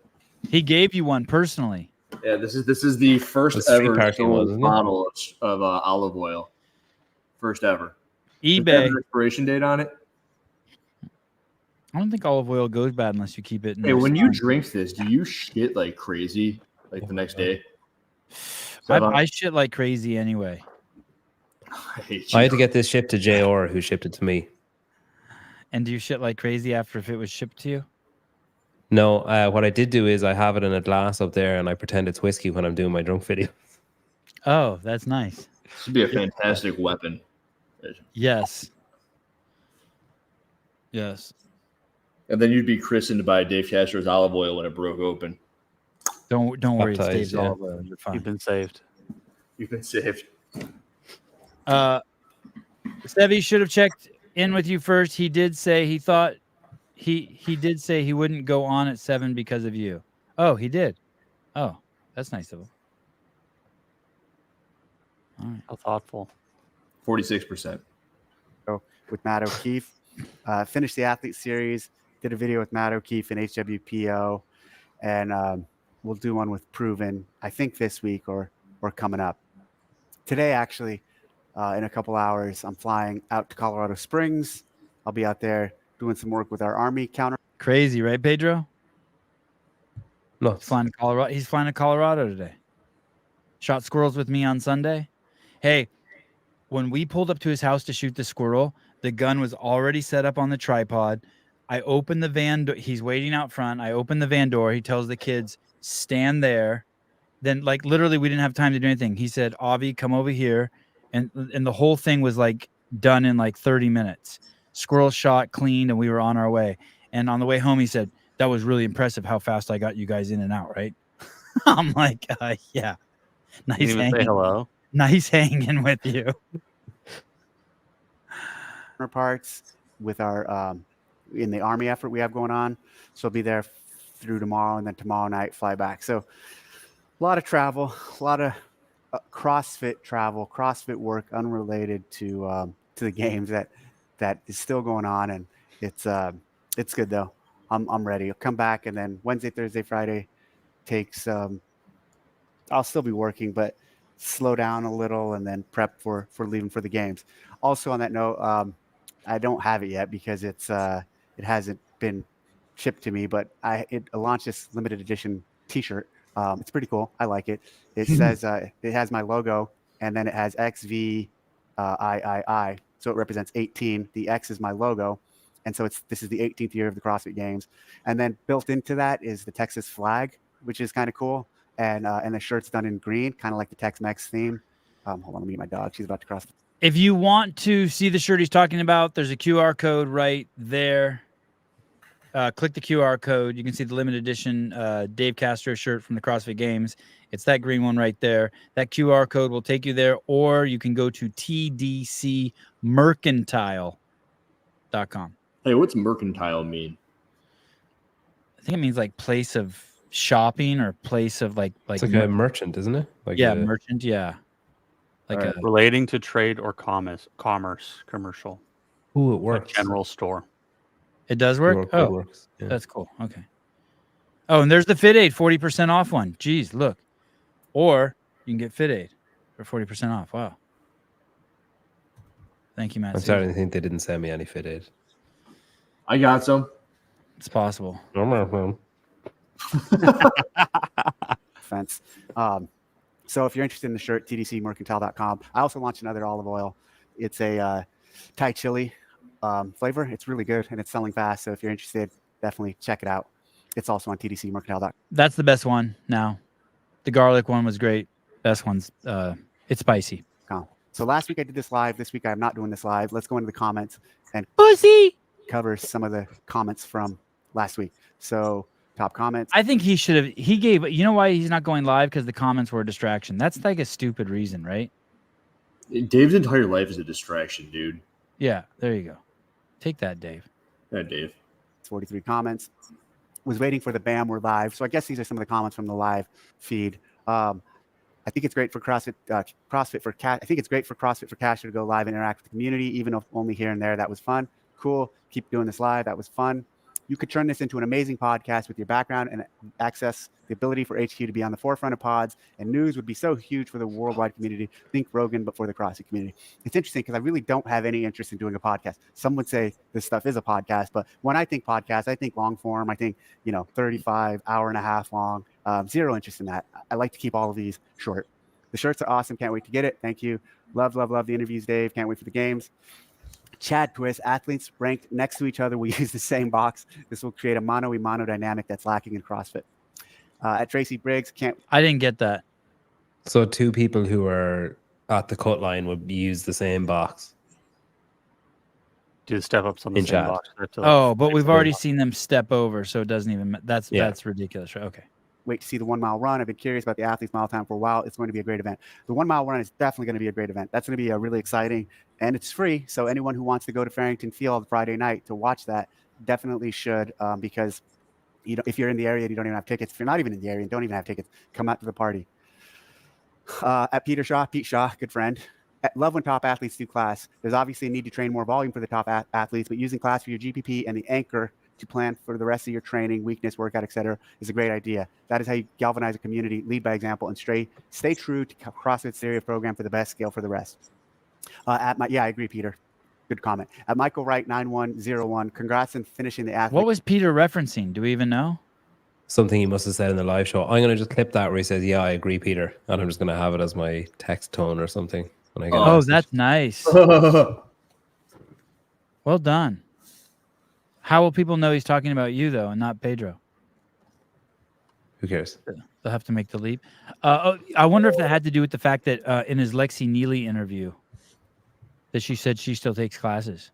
He gave you one personally. Yeah, this is the first ever sold bottle of olive oil. First ever. eBay. Does it have an expiration date on it? I don't think olive oil goes bad unless you keep it. Hey, when you drink this, do you shit like crazy like the next day? I shit like crazy anyway. I had to get this shipped to JR, who shipped it to me. And do you shit like crazy after if it was shipped to you? No, what I did do is I have it in a glass up there and I pretend it's whiskey when I'm doing my drunk video. Oh, that's nice. This would be a fantastic weapon. Yes. Yes. And then you'd be christened by Dave Castro's olive oil when it broke open. Don't worry, it's Dave's yeah. olive oil. You're fine. You've been saved. You've been saved. Sevi should have checked in with you first. He did say he thought he did say he wouldn't go on at 7 because of you. Oh, he did. Oh, that's nice of him. All right. How thoughtful. 46%. So with Matt O'Keefe, finished the athlete series, did a video with Matt O'Keefe and HWPO, and we'll do one with Proven, I think this week or coming up. Today, actually, in a couple hours, I'm flying out to Colorado Springs. I'll be out there doing some work with our Army counter. Crazy, right, Pedro? No, He's flying to Colorado. He's flying to Colorado today. Shot squirrels with me on Sunday. Hey, when we pulled up to his house to shoot the squirrel, the gun was already set up on the tripod. I opened the van. He's waiting out front. I opened the van door. He tells the kids, stand there. Then, like, literally, we didn't have time to do anything. He said, Avi, come over here. And the whole thing was, like, done in, like, 30 minutes. Squirrel shot, cleaned, and we were on our way. And on the way home, he said, that was really impressive how fast I got you guys in and out, right? I'm like, yeah. Nice Didn't even say hanging. hello. Nice hanging with you. Parts with our in the Army effort we have going on. So I'll be there through tomorrow, and then tomorrow night fly back. So a lot of travel, a lot of CrossFit travel, CrossFit work unrelated to the games that is still going on, and it's good though. I'm ready. I'll come back, and then Wednesday, Thursday, Friday takes. I'll still be working, but slow down a little, and then prep for leaving for the games. Also, on that note, I don't have it yet because it hasn't been shipped to me, but it launched this limited edition T-shirt. It's pretty cool. I like it. It says it has my logo, and then it has XV III. So it represents 18. The X is my logo, and so this is the 18th year of the CrossFit Games. And then built into that is the Texas flag, which is kind of cool. And the shirt's done in green, kind of like the Tex-Mex theme. Hold on, let me meet my dog. She's about to cross. If you want to see the shirt he's talking about, there's a QR code right there. Click the QR code. You can see the limited edition Dave Castro shirt from the CrossFit Games. It's that green one right there. That QR code will take you there, or you can go to tdcmercantile.com. Hey, what's mercantile mean? I think it means like place of shopping or place of like it's like a merchant, isn't it? Like merchant, yeah. Like Right. Relating to trade or commerce, commercial. Ooh, it works. Like general store. it does work. It works. Yeah. That's cool. Okay. Oh, and there's the Fit Aid 40% off one. Jeez, look. Or you can get Fit Aid for 40% off. Wow. Thank you, Matt. I'm starting to think they didn't send me any Fit Aid. I got some. It's possible. Fence. So if you're interested in the shirt, tdcmercantile.com. I also launched another olive oil. It's a Thai chili flavor. It's really good, and it's selling fast. So if you're interested, definitely check it out. It's also on tdcmercantile.com. That's the best one now. The garlic one was great. Best one's it's spicy. So last week I did this live. This week I'm not doing this live. Let's go into the comments and Pussy. cover some of the comments from last week. So top comments. I think he should have. He gave. You know why he's not going live? Because the comments were a distraction. That's like a stupid reason, right? Dave's entire life is a distraction, dude. Yeah. There you go. Take that, Dave. Yeah, Dave. 43 comments. Was waiting for the BAM. We're live. So I guess these are some of the comments from the live feed. I think it's great for CrossFit for Cash. I think it's great for CrossFit for Cash to go live and interact with the community, even if only here and there. That was fun. Cool. Keep doing this live. That was fun. You could turn this into an amazing podcast with your background and access the ability for HQ to be on the forefront of pods, and news would be so huge for the worldwide community. Think Rogan, but for the CrossFit community. It's interesting because I really don't have any interest in doing a podcast. Some would say this stuff is a podcast, but when I think podcast, I think long form. I think, 35, hour and a half long. Zero interest in that. I like to keep all of these short. The shirts are awesome. Can't wait to get it. Thank you. Love the interviews, Dave. Can't wait for the games. Chad Twist, athletes ranked next to each other will use the same box. This will create a mono-a-mono dynamic that's lacking in CrossFit. At Tracy Briggs, I didn't get that. So two people who are at the cut line would use the same box. Do step ups on the In same chat. box. But we've already seen them step over, so it doesn't even. That's ridiculous, right? Okay. wait to see the 1 mile run. I've been curious about the athletes mile time for a while. It's going to be a great event. The 1 mile run is definitely going to be a great event. That's going to be a really exciting, and it's free. So anyone who wants to go to Farrington Field Friday night to watch that definitely should, because if you're in the area and you don't even have tickets, if you're not even in the area and don't even have tickets, come out to the party. At Pete Shaw, good friend. Love when top athletes do class. There's obviously a need to train more volume for the top athletes, but using class for your GPP and the anchor to plan for the rest of your training, weakness, workout, etc., is a great idea. That is how you galvanize a community, lead by example, and stay true to CrossFit's theory of program for the best, scale for the rest. I agree, Peter. Good comment. At Michael Wright 9101, congrats on finishing the athlete. What was Peter referencing? Do we even know? Something he must have said in the live show. I'm going to just clip that where he says, "Yeah, I agree, Peter," and I'm just going to have it as my text tone or something. When I get Oh, that's nice. Well done. How will people know he's talking about you, though, and not Pedro? Who cares? They'll have to make the leap. I wonder if that had to do with the fact that in his Lexi Neely interview, that she said she still takes classes.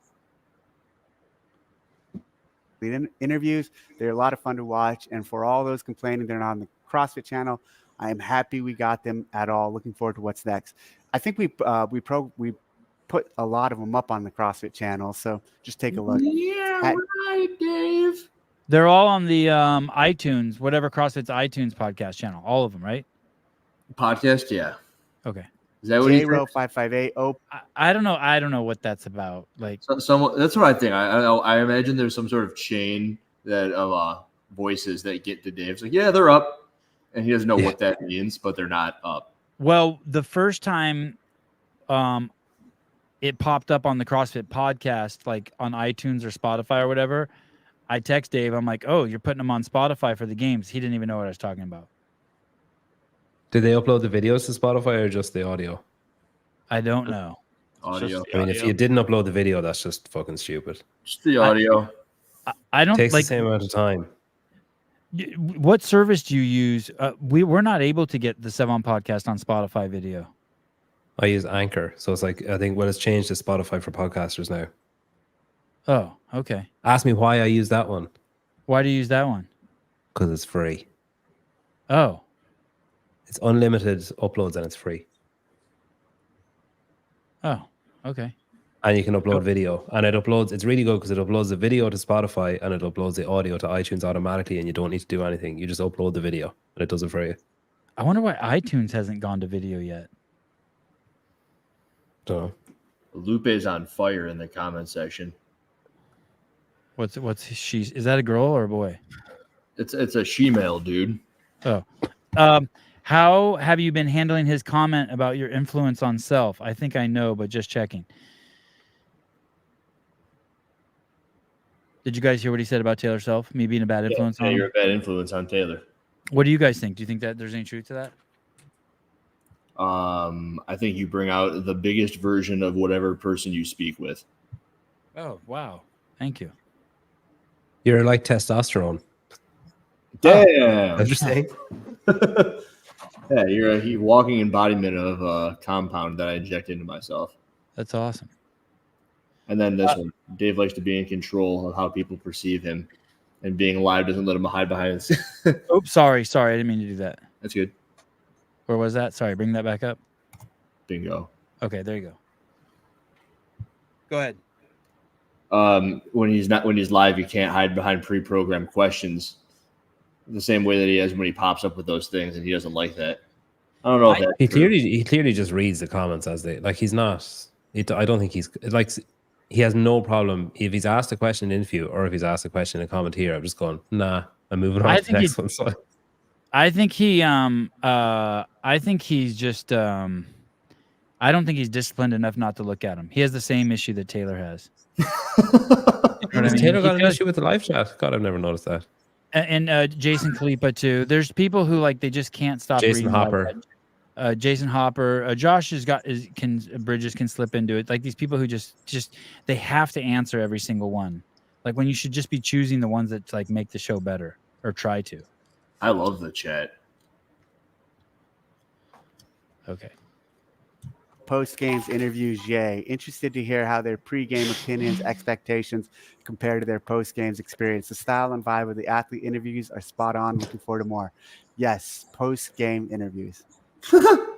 The interviews, they're a lot of fun to watch. And for all those complaining they're not on the CrossFit channel, I am happy we got them at all. Looking forward to what's next. I think we put a lot of them up on the CrossFit channel, so just take a look. Yeah, right, Dave. They're all on the iTunes, whatever CrossFit's iTunes podcast channel. All of them, right? Podcast, yeah. Okay. Is that what he J-Row 558. Oh, I don't know. I don't know what that's about. Like, Some that's what I think. I imagine there's some sort of chain that of voices that get to Dave's like, yeah, they're up, and he doesn't know what that means, but they're not up. well, the first time it popped up on the CrossFit podcast, like on iTunes or Spotify or whatever, I text Dave. I'm like, oh, you're putting them on Spotify for the games. He didn't even know what I was talking about. Did they upload the videos to Spotify or just the audio? I don't know. Audio. I mean, if you didn't upload the video, that's just fucking stupid. Just the audio. I don't Takes like the same amount of time. What service do you use? We're not able to get the Sevon podcast on Spotify video. I use Anchor, so it's like I think it's changed to Spotify for podcasters now. Oh, okay. Ask me why I use that one. Why do you use that one? Because it's free. Oh, It's unlimited uploads and it's free. oh, okay. And you can upload video. And it's really good because it uploads the video to Spotify and it uploads the audio to iTunes automatically, and you don't need to do anything. You just upload the video and it does it for you. I wonder why iTunes hasn't gone to video yet. Don't know. Lupe's on fire in the comment section. What's she? Is that a girl or a boy? It's a she-male, dude. Oh, how have you been handling his comment about your influence on self? I think I know, but just checking. Did you guys hear what he said about Taylor Self? Me being a bad influence on him? You're a bad influence on Taylor. What do you guys think? Do you think that there's any truth to that? I think you bring out the biggest version of whatever person you speak with. Oh, wow. Thank you. You're like testosterone. Damn. That's what you're saying? Yeah, you're a walking embodiment of a compound that I inject into myself. That's awesome. And then this one, Dave likes to be in control of how people perceive him. and being live doesn't let him hide behind it. Oops, sorry. I didn't mean to do that. That's good. Where was that? Sorry, bring that back up. Bingo. Okay, there you go. Go ahead. When he's live, he can't hide behind pre-programmed questions the same way that he has when he pops up with those things, and he doesn't like that. I don't know if that's He true. clearly just reads the comments as they like. He's not. I don't think he's like. He has no problem if he's asked a question in an interview or if he's asked a question in a comment here. I'm just going, nah. I'm moving on to the next one. So. I think he. I think he's just. I don't think he's disciplined enough not to look at him. He has the same issue that Taylor has. You know what I mean? Taylor got an issue with the live chat. God, I've never noticed that. And Jason Khalipa too. There's people who like they just can't stop. Jason reading Hopper. Jason Hopper. Josh Bridges can slip into it. Like these people who just they have to answer every single one. Like when you should just be choosing the ones that like make the show better or try to. I love the chat. Okay. Post games interviews, yay. Interested to hear how their pre-game opinions, expectations compare to their post games experience. The style and vibe of the athlete interviews are spot on. Looking forward to more. Yes, post game interviews.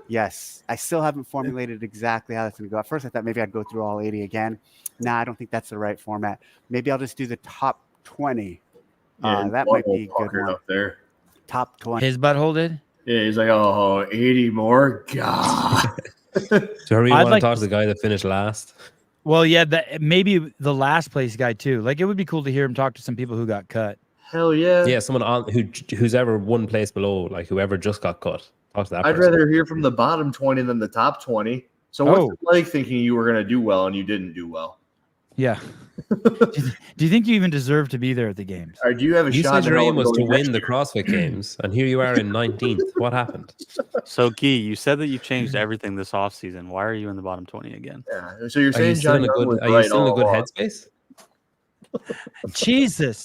Yes, I still haven't formulated exactly how that's going to go. At first, I thought maybe I'd go through all 80 again. Nah, I don't think that's the right format. Maybe I'll just do the top 20. That might be a good one. Up there. Top 20. His butthole did? Yeah, he's like, oh, 80 more? God. So are we I'd want like to talk to to the guy that finished last? Well, yeah, that maybe the last place guy too. Like it would be cool to hear him talk to some people who got cut. Hell yeah. Yeah, someone on who's ever one place below, like whoever just got cut. Talk to that I'd person. rather hear from the bottom 20 than the top 20. So what's it like thinking you were going to do well and you didn't do well? Yeah. Do you think you even deserve to be there at the games? Or do you have a You shot? said your aim was to going next win the year? CrossFit Games, and here you are in 19th. What happened? So, Guy, you said that you changed everything this offseason. Why are you in the bottom 20 again? Yeah. So you're Are saying you still John in a Young good? was Are you right still in a all good along. headspace?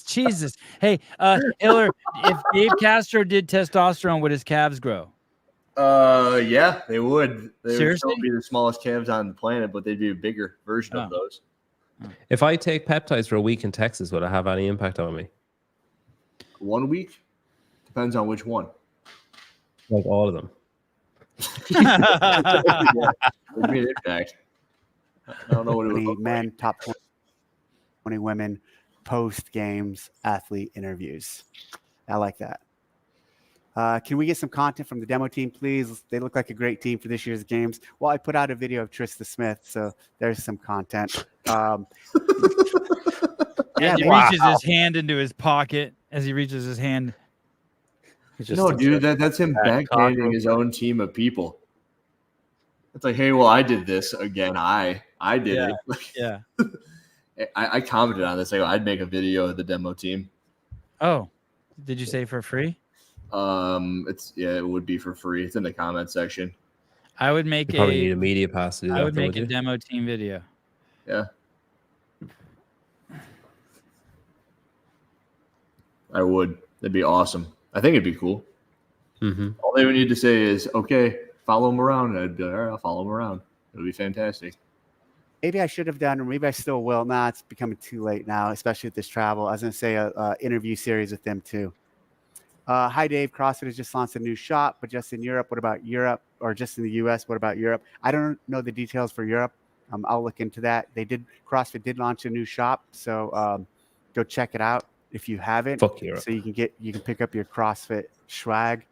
Jesus. Hey, Hiller, if Dave Castro did testosterone, would his calves grow? Yeah, they would. They would Seriously? still be the smallest calves on the planet, but they'd be a bigger version of those. If I take peptides for a week in Texas, will it have any impact on me? 1 week? Depends on which one. Like all of them. It'd be an impact. I don't know what it would 20 look men, like. top 20 women, post games athlete interviews. I like that. Can we get some content from the demo team, please? They look like a great team for this year's games. Well, I put out a video of Trista Smith, so there's some content. As he reaches his hand into his pocket, No, dude, that's him backhanding his own team of people. It's like, hey, well, I did this again. I did it. Yeah. I commented on this. Like, I'd make a video of the demo team. Oh, did you say for free? It would be for free. It's in the comment section. I would make You probably need a media pass to do that. I would make though, a would you? demo team video. Yeah. I would. That'd be awesome. I think it'd be cool. Mm-hmm. All they would need to say is, okay, follow him around. And I'd be like, all right, I'll follow him around. It would be fantastic. Maybe I should have done, or maybe I still will. Nah, it's becoming too late now, especially with this travel. I was going to say a interview series with them too. Hi, Dave. CrossFit has just launched a new shop, but just in Europe. What about Europe? Or just in the U.S.? What about Europe? I don't know the details for Europe. I'll look into that. CrossFit did launch a new shop, so go check it out if you haven't. Fuck Europe. So you can pick up your CrossFit swag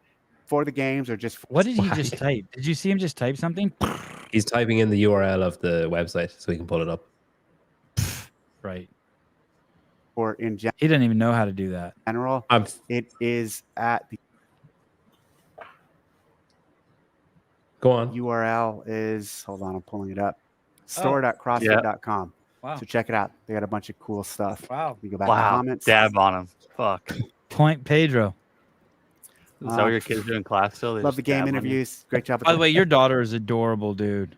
for the games or just. What did he just type? Did you see him just type something? He's typing in the URL of the website so he can pull it up. Right. Or in He doesn't even know how to do that. general, it is at the Go on. URL is, hold on, I'm pulling it up. Store.crossfit.com. Wow. So check it out. They got a bunch of cool stuff. Wow. You go back to Wow. comments. Dab on him. Fuck. Is Point Pedro. that what your kids do in class still? They Love just the game dab on you? interviews. Great job. By the way, your daughter is adorable, dude.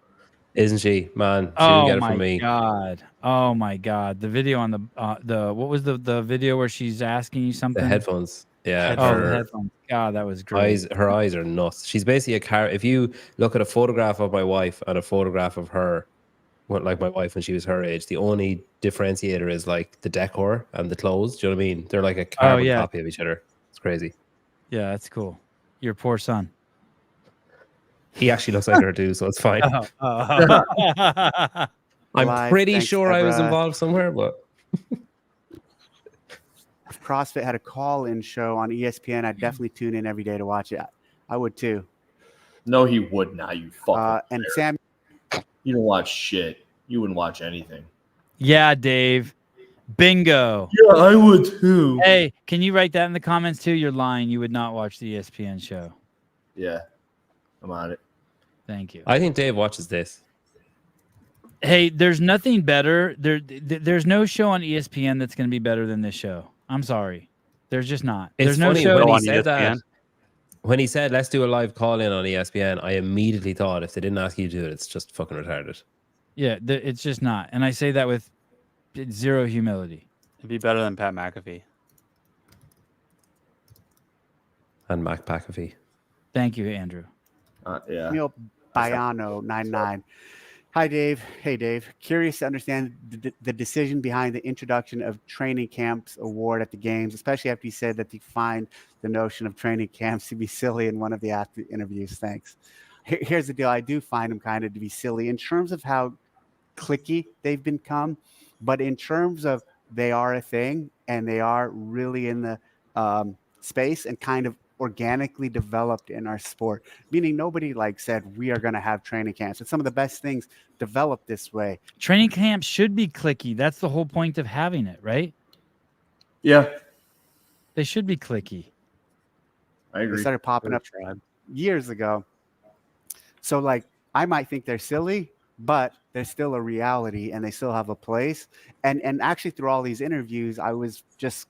Isn't she? Man, she didn't Oh get it my from me. god! Oh my god! The video on the what was the video where she's asking you something? The headphones. Yeah. Oh, the her headphones. God, that was great. her eyes are nuts. She's basically a car. If you look at a photograph of my wife and a photograph of her, like my wife when she was her age. The only differentiator is like the decor and the clothes. Do you know what I mean? They're like a carbon yeah. copy of each other. It's crazy. Yeah, that's cool. Your poor son. He actually looks like her too, so it's fine. Oh. I'm Live, pretty thanks, sure I was Deborah. involved somewhere, but If CrossFit had a call-in show on ESPN, I'd definitely tune in every day to watch it. I would too. No, he would not. You fucking. And liar. Sam, You don't watch shit. You wouldn't watch anything. Yeah, Dave. Bingo. Yeah, I would too. Hey, can you write that in the comments too? You're lying. You would not watch the ESPN show. Yeah, I'm on it. Thank you. I think Dave watches this. Hey, there's nothing better. There's no show on ESPN that's going to be better than this show. I'm sorry. There's just not. It's There's no funny show when he on said that. ESPN. When he said, let's do a live call in on ESPN, I immediately thought if they didn't ask you to do it, it's just fucking retarded. Yeah, it's just not. And I say that with zero humility. It'd be better than Pat McAfee. And Mac McAfee. Thank you, Andrew. Yeah. Neil Biano 99. Hi, Dave. Hey, Dave. Curious to understand the decision behind the introduction of training camps award at the games, especially after you said that you find the notion of training camps to be silly in one of the athlete interviews. Thanks. Here's the deal. I do find them kind of to be silly in terms of how cliquey they've become, but in terms of they are a thing and they are really in the space and kind of organically developed in our sport, meaning nobody like said we are going to have training camps. It's some of the best things developed this way. Training camps should be cliquey. That's the whole point of having it, right? Yeah, They should be cliquey. I They agree. started popping up years ago. So like, I might think they're silly, but they're still a reality and they still have a place. And actually through all these interviews, I was just,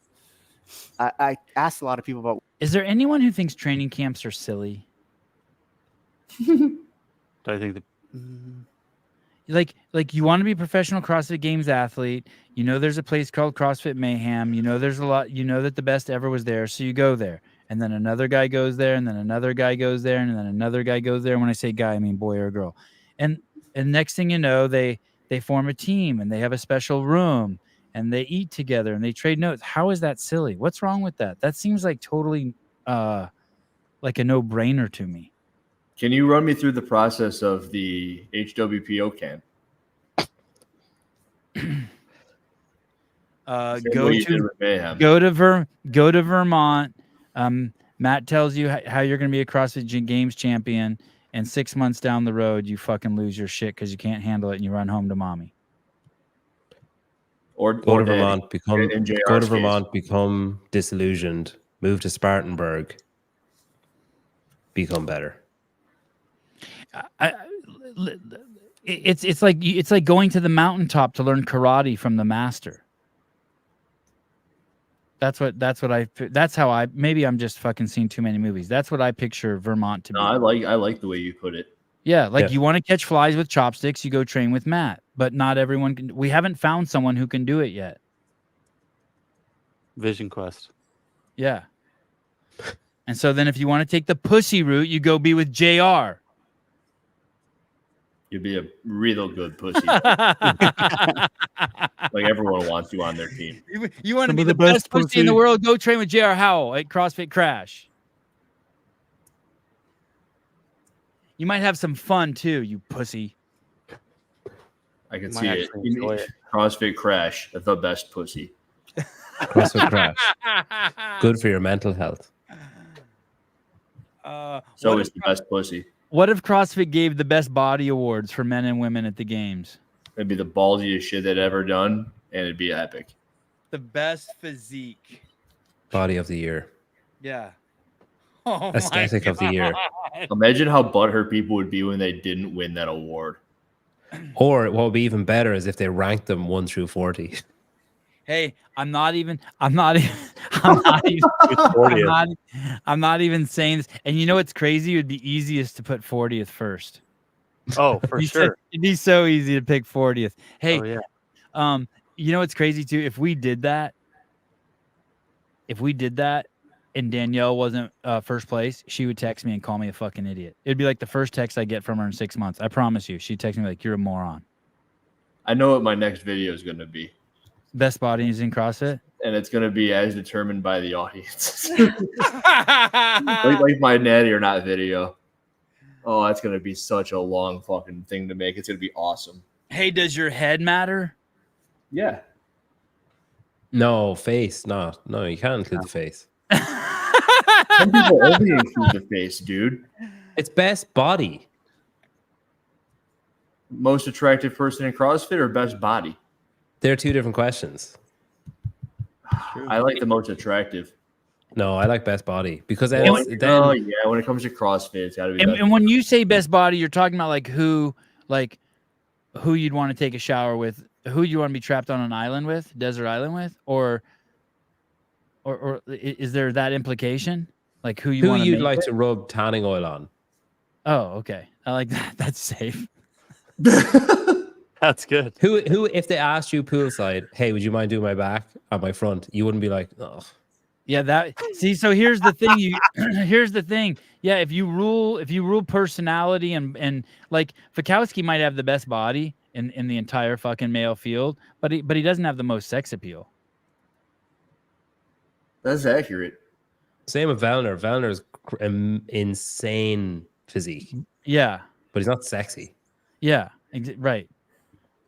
I asked a lot of people about. Is there anyone who thinks training camps are silly? Do I think that? Like you want to be a professional CrossFit Games athlete. You know there's a place called CrossFit Mayhem. You know there's a lot. You know that the best ever was there, so you go there. And then another guy goes there, and then another guy goes there, and then another guy goes there. And when I say guy, I mean boy or girl. And next thing you know, they form a team, and they have a special room, and they eat together, and they trade notes. How is that silly? What's wrong with that? That seems like totally like a no-brainer to me. Can you run me through the process of the HWPO camp? Go to Vermont. Matt tells you how you're going to be a CrossFit Games champion, and 6 months down the road, you fucking lose your shit because you can't handle it, and you run home to mommy. Or Go to Daddy. Vermont, become disillusioned, move to Spartanburg, become better. It's like going to the mountaintop to learn karate from the master. That's how I, maybe I'm just fucking seeing too many movies. That's what I picture Vermont to be. No, I like the way you put it. Yeah, you want to catch flies with chopsticks, you go train with Matt. But not everyone can. We haven't found someone who can do it yet. Vision Quest. Yeah. And so then if you want to take the pussy route, you go be with JR. You'd be a real good pussy. Like everyone wants you on their team. You want to be the best pussy in the world? Go train with JR Howell at CrossFit Crash. You might have some fun too, you pussy. I can see it. CrossFit Crash, the best pussy. CrossFit Crash. Good for your mental health. So it's the best pussy. What if CrossFit gave the best body awards for men and women at the games? It'd be the ballsiest shit they'd ever done, and it'd be epic. The best physique. Body of the year. Yeah. Oh, aesthetic of the year. Imagine how butthurt people would be when they didn't win that award. Or what would be even better is if they ranked them 1 through 40. Hey, I'm not even saying this. And you know what's crazy? It would be easiest to put 40th first. Oh, for sure. It'd be so easy to pick 40th. Hey, oh, yeah. You know what's crazy too? If we did that, and Danielle wasn't first place, she would text me and call me a fucking idiot. It'd be like the first text I get from her in 6 months. I promise you. She'd text me like, "You're a moron." I know what my next video is going to be. Best bodies in CrossFit. And it's going to be as determined by the audience. like my natty or not video. Oh, that's going to be such a long fucking thing to make. It's going to be awesome. Hey, does your head matter? Yeah. No, face. No, you can't include the face. Some people only include the face, dude. It's best body. Most attractive person in CrossFit or best body? They're two different questions. I like the most attractive. No, I like best body because then, Oh yeah, when it comes to CrossFit, it's got to be. And when you say best body, you're talking about who you'd want to take a shower with, who you want to be trapped on an island with, desert island with, or is there that implication? Like who you'd like to rub tanning oil on? Oh, okay. I like that. That's safe. That's good. Who if they asked you poolside, hey, would you mind doing my back on my front? You wouldn't be like, oh. Yeah, so here's the thing. Here's the thing. Yeah, if you rule personality and like Fikowski might have the best body in the entire fucking male field, but he doesn't have the most sex appeal. That's accurate. Same with Vellner. Vellner's insane physique. Yeah, but he's not sexy. Yeah, right.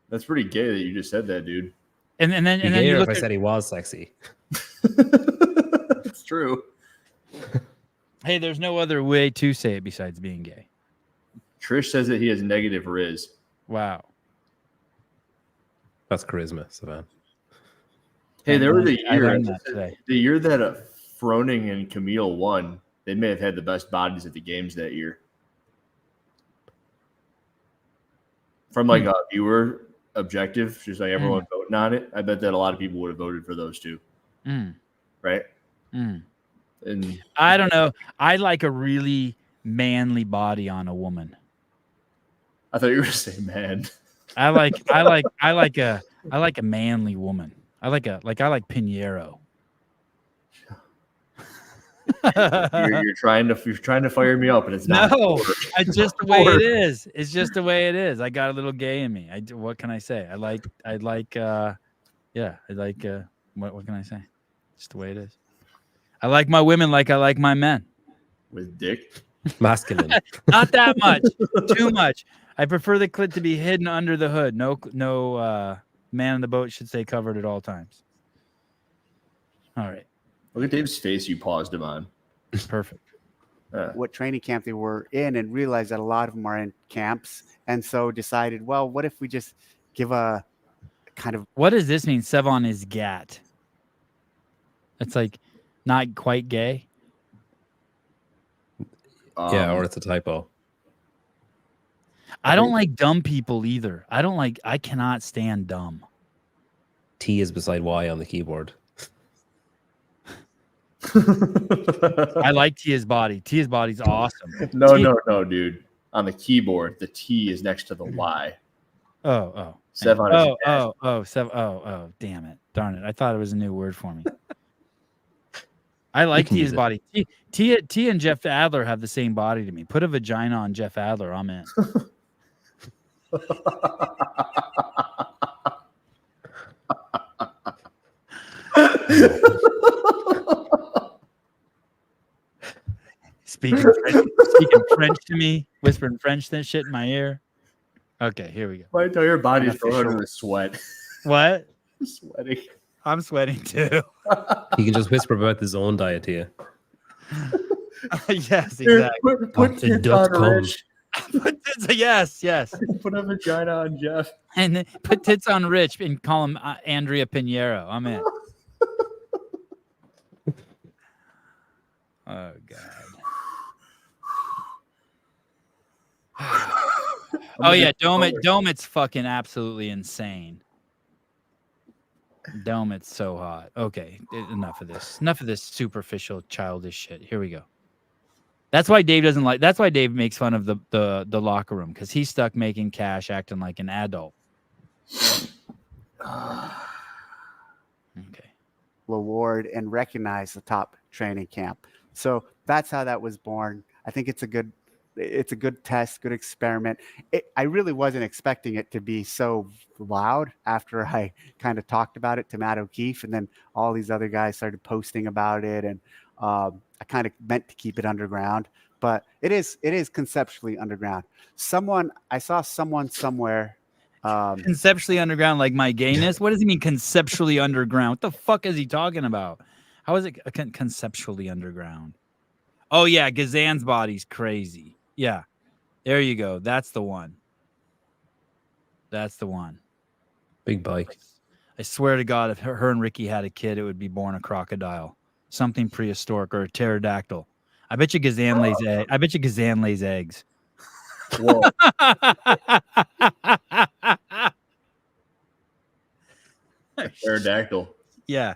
That's pretty gay that you just said that, dude. And then you look if I said he was sexy. It's true. Hey, there's no other way to say it besides being gay. Trish says that he has negative Riz. Wow. That's charisma, Savan. Hey, there was a year. The year that Froning and Camille won, they may have had the best bodies at the games that year. From like a viewer objective, just like everyone voting on it, I bet that a lot of people would have voted for those two. Right? And And I don't know. I like a really manly body on a woman. I thought you were going to say man. I like a manly woman. I like Pinheiro. You're trying to fire me up, and it's not. No, it's just the way it is. It's just the way it is. I got a little gay in me. What can I say? What can I say? Just the way it is. I like my women like I like my men. With dick? Masculine. Not that much. Too much. I prefer the clit to be hidden under the hood. No man in the boat should stay covered at all times. All right. Look at Dave's face you paused him on. Perfect. What training camp they were in and realized that a lot of them are in camps. And so decided, well, what if we just give a kind of... What does this mean? Sevon is gat. It's like not quite gay. Yeah, or it's a typo. I don't like dumb people either. I cannot stand dumb. T is beside Y on the keyboard. I like Tia's body. Tia's body's awesome. No, dude. On the keyboard, the T is next to the Y. Oh. Sevon Damn it. Darn it. I thought it was a new word for me. I like Tia's body. Tia and Jeff Adler have the same body to me. Put a vagina on Jeff Adler, I'm in. Speaking French to me, whispering French shit in my ear. Okay, here we go. My entire body's covered with sweat. What? Sweating. I'm sweating too. He can just whisper about his own diet to you. Yes, exactly. Put tits on Rich. Yes. Put a vagina on Jeff. And then put tits on Rich and call him Andrea Pinheiro. I'm in. Oh, God. Oh, yeah. Domit's fucking absolutely insane. Domit's so hot. Okay. Enough of this superficial, childish shit. Here we go. That's why Dave makes fun of the locker room, because he's stuck making cash acting like an adult. Okay. Award and recognize the top training camp. So that's how that was born. I think it's a good it's a good test, good experiment. I really wasn't expecting it to be so loud after I kind of talked about it to Matt O'Keefe, and then all these other guys started posting about it, and I kind of meant to keep it underground, but it is conceptually underground. I saw someone somewhere. Conceptually underground, like my gayness. What does he mean conceptually underground? What the fuck is he talking about? How is it conceptually underground? Oh yeah, Gazan's body's crazy. Yeah, there you go. That's the one. That's the one. Big bike. I swear to God, if her and Ricky had a kid, it would be born a crocodile, something prehistoric, or a pterodactyl. I bet you Gazan lays eggs. I bet you Gazan lays eggs. Whoa. Pterodactyl. Yeah.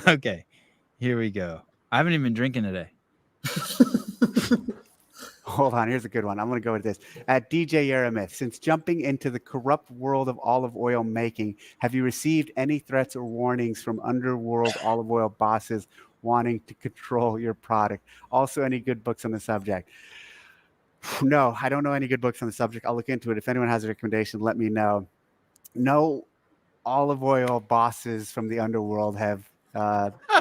Okay. Here we go. I haven't even been drinking today. Hold on, here's a good one. I'm going to go with this. At DJ Aramith, since jumping into the corrupt world of olive oil making, have you received any threats or warnings from underworld olive oil bosses wanting to control your product? Also, any good books on the subject? No, I don't know any good books on the subject. I'll look into it. If anyone has a recommendation, let me know. No olive oil bosses from the underworld have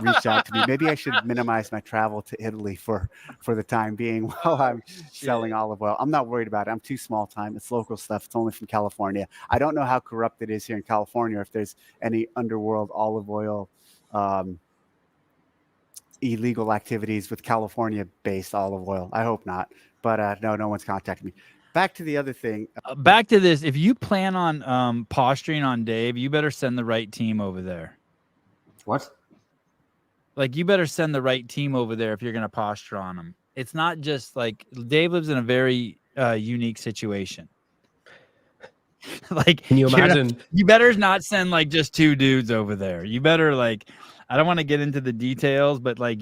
reached out to me. Maybe I should minimize my travel to Italy for the time being while I'm selling olive oil. I'm not worried about it. I'm too small time. It's local stuff. It's only from California. I don't know how corrupt it is here in California, if there's any underworld olive oil illegal activities with California-based olive oil. I hope not. But no one's contacted me. Back to the other thing. Back to this. If you plan on posturing on Dave, you better send the right team over there. What? Like, you better send the right team over there if you're going to posture on him. It's not just like Dave lives in a very unique situation. Like, Can you imagine? You better not send like just two dudes over there. You better like, I don't want to get into the details, but like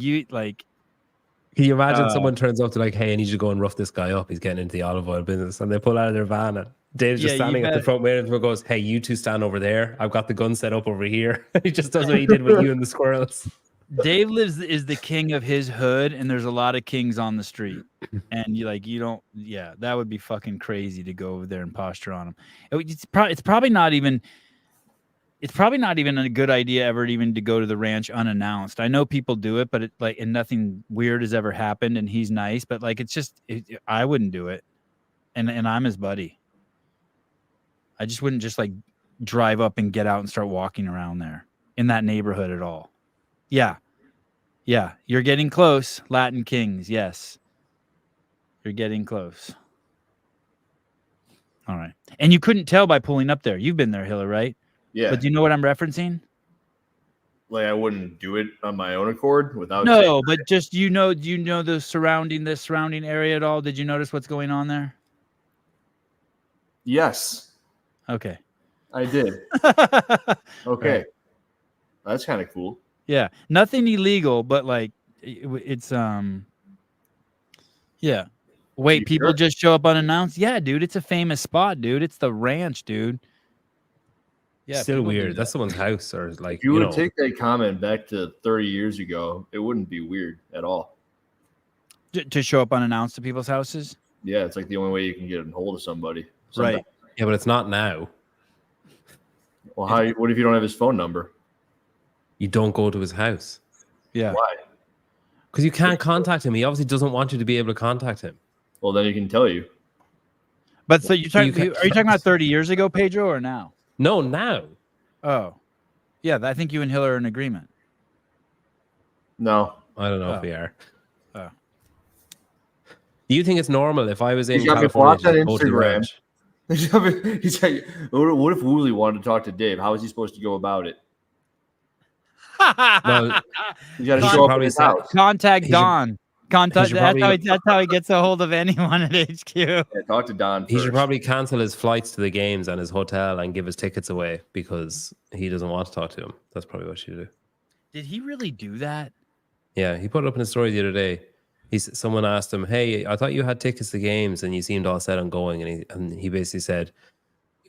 can you imagine someone turns up to like, hey, I need you to go and rough this guy up. He's getting into the olive oil business. And they pull out of their van and Dave's just standing at the front window and goes, hey, you two stand over there. I've got the gun set up over here. He just does what he did with you and the squirrels. Dave is the king of his hood, and there's a lot of kings on the street. And that would be fucking crazy to go over there and posture on him. It's probably not even a good idea ever even to go to the ranch unannounced. I know people do it, but and nothing weird has ever happened, and he's nice, but like, I wouldn't do it. And I'm his buddy. I just wouldn't just like drive up and get out and start walking around there in that neighborhood at all. Yeah. Yeah. You're getting close. Latin Kings. Yes. You're getting close. All right. And you couldn't tell by pulling up there. You've been there, Hiller, right? Yeah. But do you know what I'm referencing? Like, I wouldn't do it on my own accord without. No, but just, do you know the surrounding area at all? Did you notice what's going on there? Yes. Okay. I did. Okay. Right. That's kind of cool. Yeah. Nothing illegal, but like it's yeah. Wait, people just show up unannounced? Yeah, dude, it's a famous spot, dude. It's the ranch, dude. Yeah. Still weird. That's someone's house, or like, if you would take that comment back to 30 years ago, it wouldn't be weird at all. To show up unannounced to people's houses? Yeah, it's like the only way you can get a hold of somebody. Right. Yeah, but it's not now. Well, what if you don't have his phone number? You don't go to his house. Yeah. Why? Because you can't contact him. He obviously doesn't want you to be able to contact him. Well, then he can tell you. But so are you talking about 30 years ago, Pedro, or now? No, now. Oh. Yeah, I think you and Hiller are in agreement. No. I don't know if we are. Oh. Do you think it's normal if I was in He's got me California blocked on to go to the Instagram. ranch? He's like, what if Woolley wanted to talk to Dave? How is he supposed to go about it? Well, You got to show up at probably his say- house. Contact Don. Contact. probably- That's how he gets a hold of anyone at HQ. Yeah, talk to Don He first. should probably cancel his flights to the games and his hotel and give his tickets away because he doesn't want to talk to him. That's probably what you do. Did he really do that? Yeah, he put it up in a story the other day. Someone asked him, "Hey, I thought you had tickets to games and you seemed all set on going." And he basically said,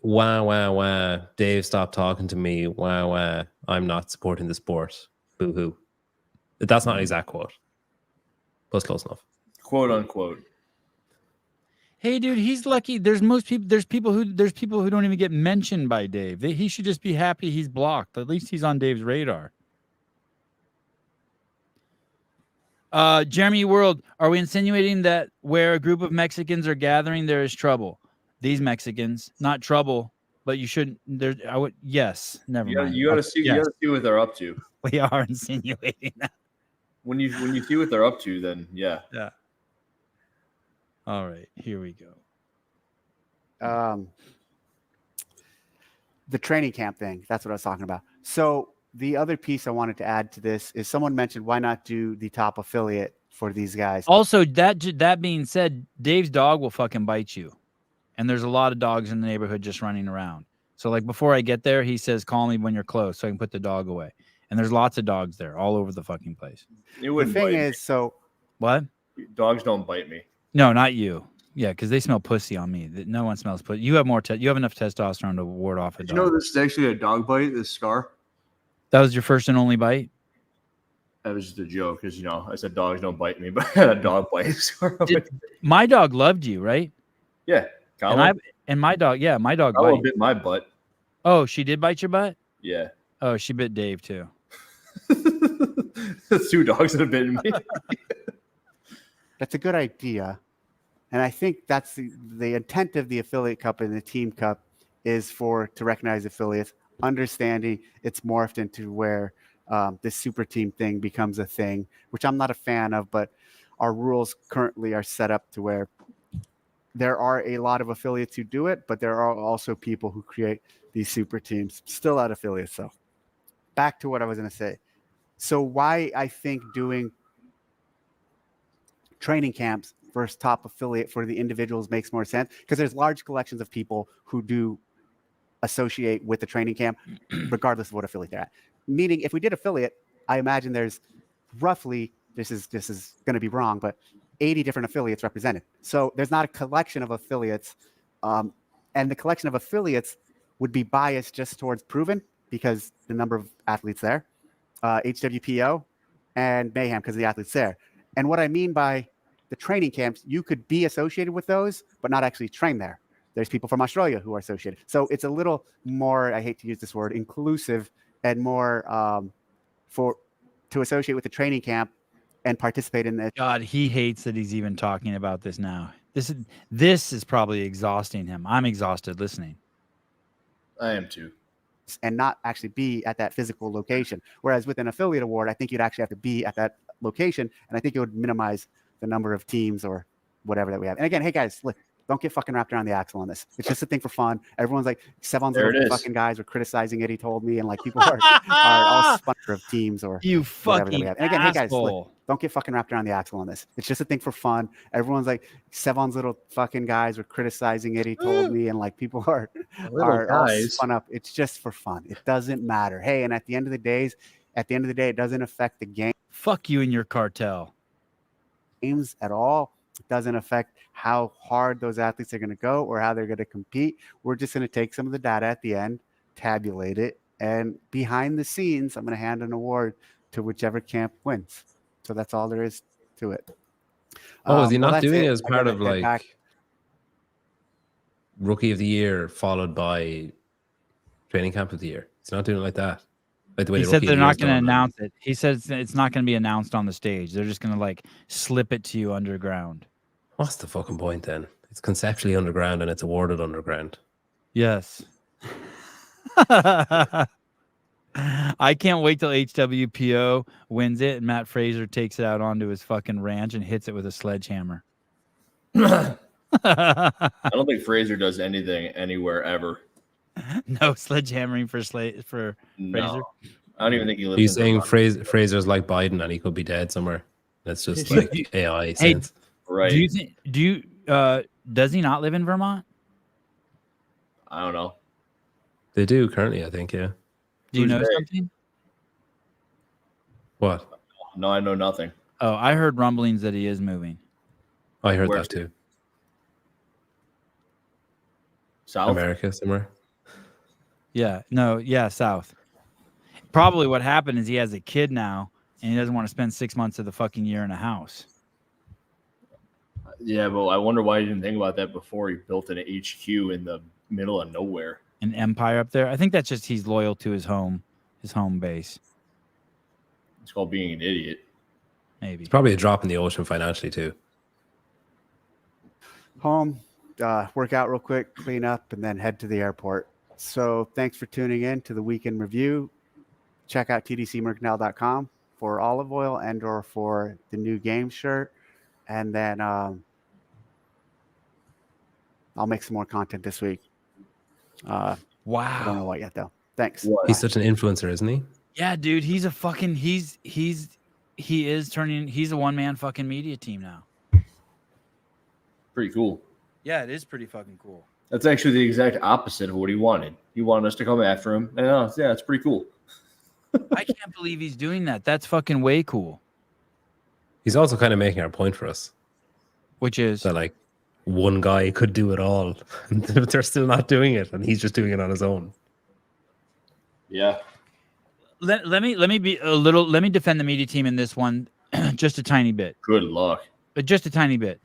"Wah wah wah, Dave stopped talking to me. Wah wah, I'm not supporting the sport. Boo hoo." That's not an exact quote, but it's close enough. Quote unquote. Hey, dude, he's lucky. There's people who don't even get mentioned by Dave. He should just be happy he's blocked. At least he's on Dave's radar. Jeremy World, are we insinuating that where a group of Mexicans are gathering, there is trouble? These Mexicans, not trouble, but you shouldn't. There, I would. Yes, never mind. You gotta see. Yes. You gotta see what they're up to. We are insinuating that. When you see what they're up to, then yeah. Yeah. All right, here we go. The training camp thing. That's what I was talking about. So the other piece I wanted to add to this is someone mentioned why not do the top affiliate for these guys. Also, that being said, Dave's dog will fucking bite you, and there's a lot of dogs in the neighborhood just running around. So like before I get there, he says, "Call me when you're close, so I can put the dog away." And there's lots of dogs there, all over the fucking place. The thing is, so what? Dogs don't bite me. No, not you. Yeah, because they smell pussy on me. No one smells pussy. You have more. You have enough testosterone to ward off a dog. You know this is actually a dog bite. This scar. That was your first and only bite? That was just a joke, because I said dogs don't bite me, but I had a dog bite scar. My dog loved you, right? Yeah, and my dog. Yeah, my dog bit my butt. Oh, she did bite your butt? Yeah. Oh, she bit Dave too. That's 2 dogs that have bitten me. That's a good idea. And I think that's the intent of the affiliate cup and the team cup is to recognize affiliates, understanding it's morphed into where this super team thing becomes a thing, which I'm not a fan of, but our rules currently are set up to where there are a lot of affiliates who do it, but there are also people who create these super teams, still at affiliates. So back to what I was going to say. So why I think doing training camps versus top affiliate for the individuals makes more sense, because there's large collections of people who do associate with the training camp, regardless of what affiliate they're at. Meaning, if we did affiliate, I imagine there's roughly, this is going to be wrong, but 80 different affiliates represented. So there's not a collection of affiliates, and the collection of affiliates would be biased just towards Proven because the number of athletes there, HWPO, and Mayhem because the athletes there. And what I mean by the training camps, you could be associated with those, but not actually train there. There's people from Australia who are associated. So it's a little more, I hate to use this word, inclusive and more to associate with the training camp and participate in it. God, he hates that he's even talking about this now. This is probably exhausting him. I'm exhausted listening. I am too. And not actually be at that physical location. Whereas with an affiliate award, I think you'd actually have to be at that location, and I think it would minimize the number of teams or whatever that we have. And again, hey guys, look, don't get fucking wrapped around the axle on this. It's just a thing for fun. Everyone's like, Sevon's little fucking guys were criticizing it. He told me, and like people are all sponsor of teams or you fucking we have. And again, hey guys, look, don't get fucking wrapped around the axle on this. It's just a thing for fun. Everyone's like, Sevon's little fucking guys were criticizing it. He told me, and like people are all spun up. It's just for fun. It doesn't matter. Hey, and at the end of the day, it doesn't affect the game. Fuck you and your cartel. Games at all. It doesn't affect how hard those athletes are going to go or how they're going to compete. We're just going to take some of the data at the end, tabulate it, and behind the scenes, I'm going to hand an award to whichever camp wins. So that's all there is to it. Oh, is he not doing it as part of like Rookie of the Year followed by Training Camp of the Year? He's not doing it like that. Like the way he said they're not going to announce it. He said it's not going to be announced on the stage. They're just going to like slip it to you underground. What's the fucking point then? It's conceptually underground and it's awarded underground. Yes. I can't wait till HWPO wins it and Matt Fraser takes it out onto his fucking ranch and hits it with a sledgehammer. I don't think Fraser does anything anywhere ever. No sledgehammering for Fraser. No, I don't even think he lives. He's saying Fraser's like Biden and he could be dead somewhere. That's just like AI sense. Right. Does he not live in Vermont? I don't know. They do currently, I think, yeah. Do you know something? What? No, I know nothing. Oh, I heard rumblings that he is moving. I heard that too. South America somewhere. Yeah, south. Probably what happened is he has a kid now, and he doesn't want to spend 6 months of the fucking year in a house. Yeah, but I wonder why he didn't think about that before he built an HQ in the middle of nowhere. An empire up there. I think that's just he's loyal to his home base. It's called being an idiot. Maybe. It's probably a drop in the ocean financially too. Home, work out real quick, clean up, and then head to the airport. So thanks for tuning in to the weekend review. Check out tdcmercanile.com for olive oil and or for the new game shirt. And then I'll make some more content this week. I don't know what yet though. Thanks. What? He's such an influencer, isn't he? Yeah, dude, he's a fucking he's a one-man fucking media team now. Pretty cool. Yeah, it is pretty fucking cool. That's actually the exact opposite of what he wanted. He wanted us to come after him. And yeah, it's pretty cool. I can't believe he's doing that. That's fucking way cool. He's also kind of making our point for us. Which is that like one guy could do it all, but they're still not doing it, and he's just doing it on his own. Yeah. Let me be a little. Let me defend the media team in this one, just a tiny bit. Good luck. Just a tiny bit.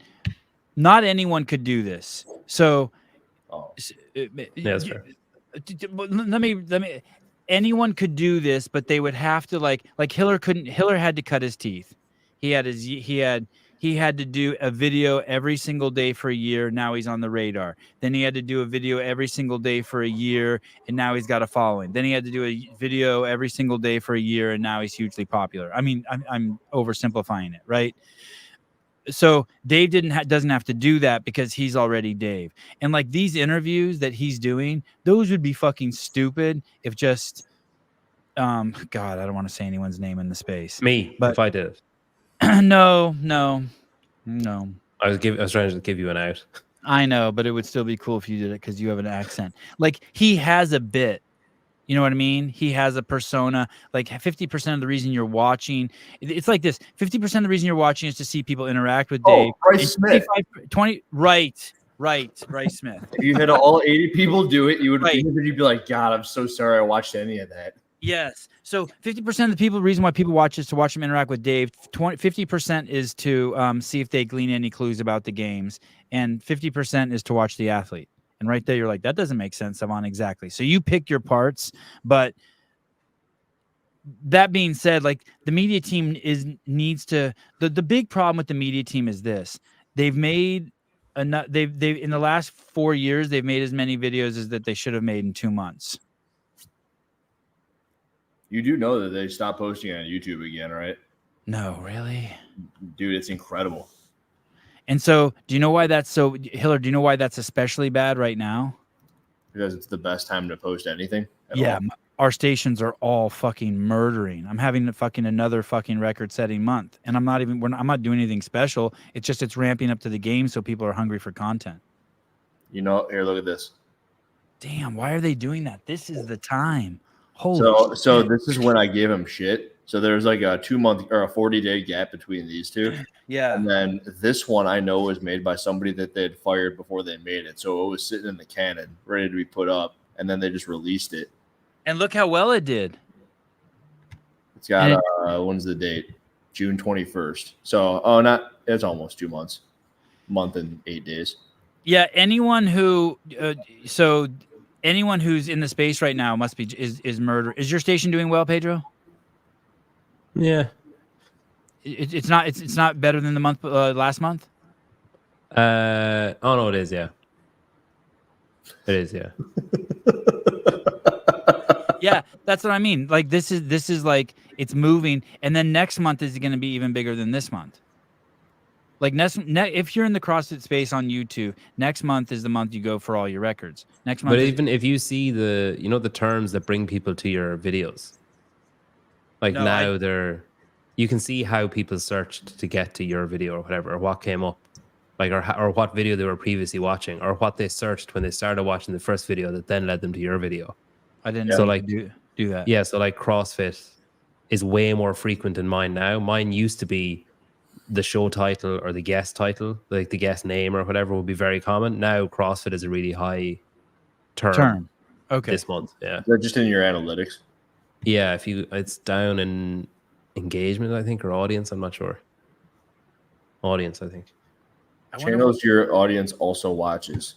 Not anyone could do this. So, Yeah, that's fair. Let me. Anyone could do this, but they would have to like Hiller couldn't. Hiller had to cut his teeth. He had to do a video every single day for a year. Now he's on the radar. Then he had to do a video every single day for a year, and now he's got a following. Then he had to do a video every single day for a year, and now he's hugely popular. I mean, I'm oversimplifying it, right? So Dave doesn't have to do that because he's already Dave. And like these interviews that he's doing, those would be fucking stupid if just God, I don't want to say anyone's name in the space. Me, but if I did. No. I was trying to give you an out. I know, but it would still be cool if you did it because you have an accent. Like he has a bit. You know what I mean? He has a persona. Like 50% of the reason you're watching, it's like this: 50% of the reason you're watching is to see people interact with Dave. Bryce Smith. 20, right, Bryce Smith. If you had all 80 people do it, you'd be like, God, I'm so sorry I watched any of that. Yes. So 50% of the people, reason why people watch is to watch them interact with Dave. 50% is to see if they glean any clues about the games, and 50% is to watch the athlete. And right there, you're like, that doesn't make sense, Savon. Exactly. So you pick your parts. But that being said, like the media team needs to. The big problem with the media team is this: they've made enough. They've in the last 4 years, they've made as many videos as that they should have made in 2 months. You do know that they stopped posting on YouTube again, right? No, really, dude, it's incredible. And so, do you know why that's so, Hiller? Do you know why that's especially bad right now? Because it's the best time to post anything. Yeah, our stations are all fucking murdering. I'm having another fucking record-setting month, and I'm not doing anything special. It's just it's ramping up to the game, so people are hungry for content. You know, here, look at this. Damn, why are they doing that? This is the time. Holy so shit. This is when I gave him shit. So there's like a 2-month or a 40-day gap between these two. Yeah. And then this one I know was made by somebody that they had fired before they made it. So it was sitting in the cannon, ready to be put up. And then they just released it. And look how well it did. It's got, when's the date? June 21st. So, it's almost 2 months. Month and 8 days. Yeah. Anyone who's in the space right now is murder. Is your station doing well, Pedro? Yeah. It's not better than the month last month. Oh no, it is. Yeah, it is. Yeah. Yeah, that's what I mean. Like this is like it's moving, and then next month is going to be even bigger than this month. Like if you're in the CrossFit space on YouTube, next month is the month you go for all your records. Next month. But even if you see the terms that bring people to your videos, like you can see how people searched to get to your video or whatever, or what came up, like or what video they were previously watching, or what they searched when they started watching the first video that then led them to your video. I didn't know like do that. Yeah, so like CrossFit is way more frequent in mine now. Mine used to be the show title or the guest title, like the guest name or whatever would be very common. Now CrossFit is a really high term. Okay. This month, yeah. They're just in your analytics. Yeah, it's down in engagement, I think, or audience. I'm not sure. Audience, I think. Channels your audience also watches.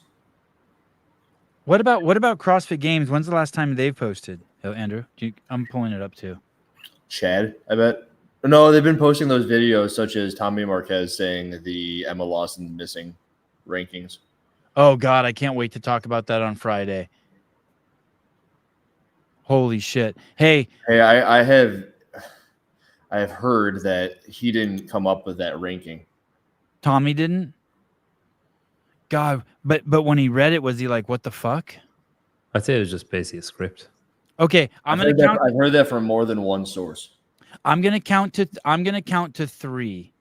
What about CrossFit Games? When's the last time they've posted? Oh, Andrew, I'm pulling it up too. Chad, I bet. No, they've been posting those videos, such as Tommy Marquez saying the Emma Lawson missing rankings. Oh God, I can't wait to talk about that on Friday. Holy shit! Hey, I have heard that he didn't come up with that ranking. Tommy didn't. God, but when he read it, was he like, "What the fuck"? I'd say it was just basically a script. Okay, I've heard that from more than one source. I'm gonna count to 3.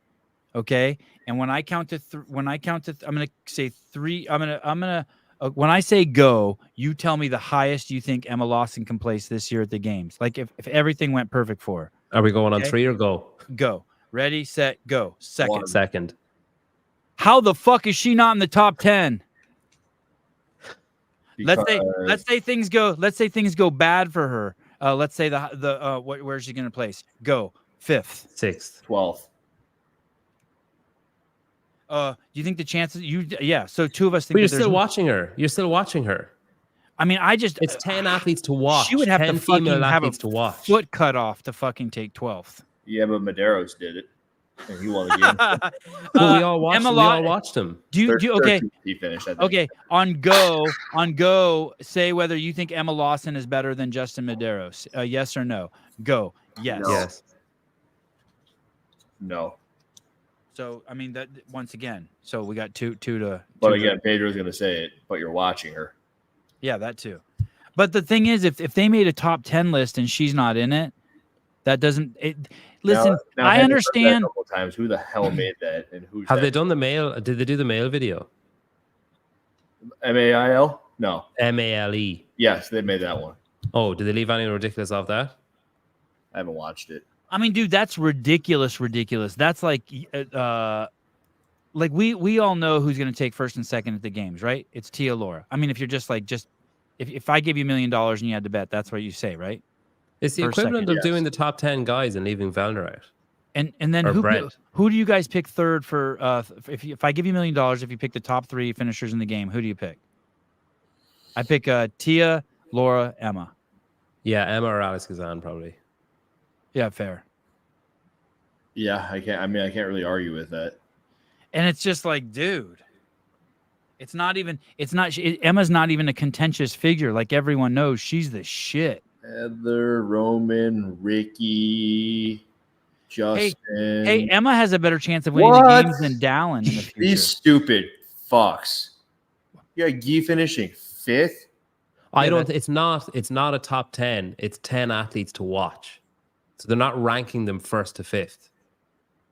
Okay, and when I count to I'm gonna say 3. When I say go, you tell me the highest you think Emma Lawson can place this year at the games. Like if everything went perfect for her. Are we going on 3 or go? Go. Ready, set, go. Second. Second. How the fuck is she not in the top 10? Let's say things go bad for her. Let's say where's she gonna place? Go 5th, 6th, 12th. Do you think the chances so 2 of us think but you're still watching her. I mean, It's 10 athletes to watch. She would have 10 to fucking female have athletes to watch. foot cut off to fucking take 12th. Yeah, but Medeiros did it, and he won the game. But we all watched him. Do you okay? He finished. I think. Okay, on go, say whether you think Emma Lawson is better than Justin Medeiros. Yes or no? Go. Yes. No. Yes. No. So I mean that once again. So we got two to. But again, Pedro's going to say it. But you're watching her. Yeah, that too. But the thing is, if they made a top 10 list and she's not in it, that doesn't. Listen, now, I understand. A couple times, who the hell made that and who's Have they done the male? Did they do the male video? MAIL? No. MALE. Yes, they made that one. Oh, did they leave anything ridiculous off that? I haven't watched it. I mean, dude, that's ridiculous. That's like we all know who's going to take first and second at the games, right? It's Tia Laura. I mean, if you're just if I give you $1 million and you had to bet, that's what you say, right? It's the First, equivalent second, of doing the top 10 guys and leaving Vellner out. And then who do you guys pick third for? If I give you $1 million, if you pick the top 3 finishers in the game, who do you pick? I pick Tia, Laura, Emma. Yeah, Emma or Alex Kazan probably. Yeah, fair. Yeah, I can't really argue with that. And it's just like, dude, Emma's not even a contentious figure. Like everyone knows, she's the shit. Heather, Roman, Ricky, Justin. Hey, Emma has a better chance of winning the games than Dallin in the future. These stupid fucks. You got Guy finishing 5th. It's not a top 10. It's 10 athletes to watch. So they're not ranking them 1st to 5th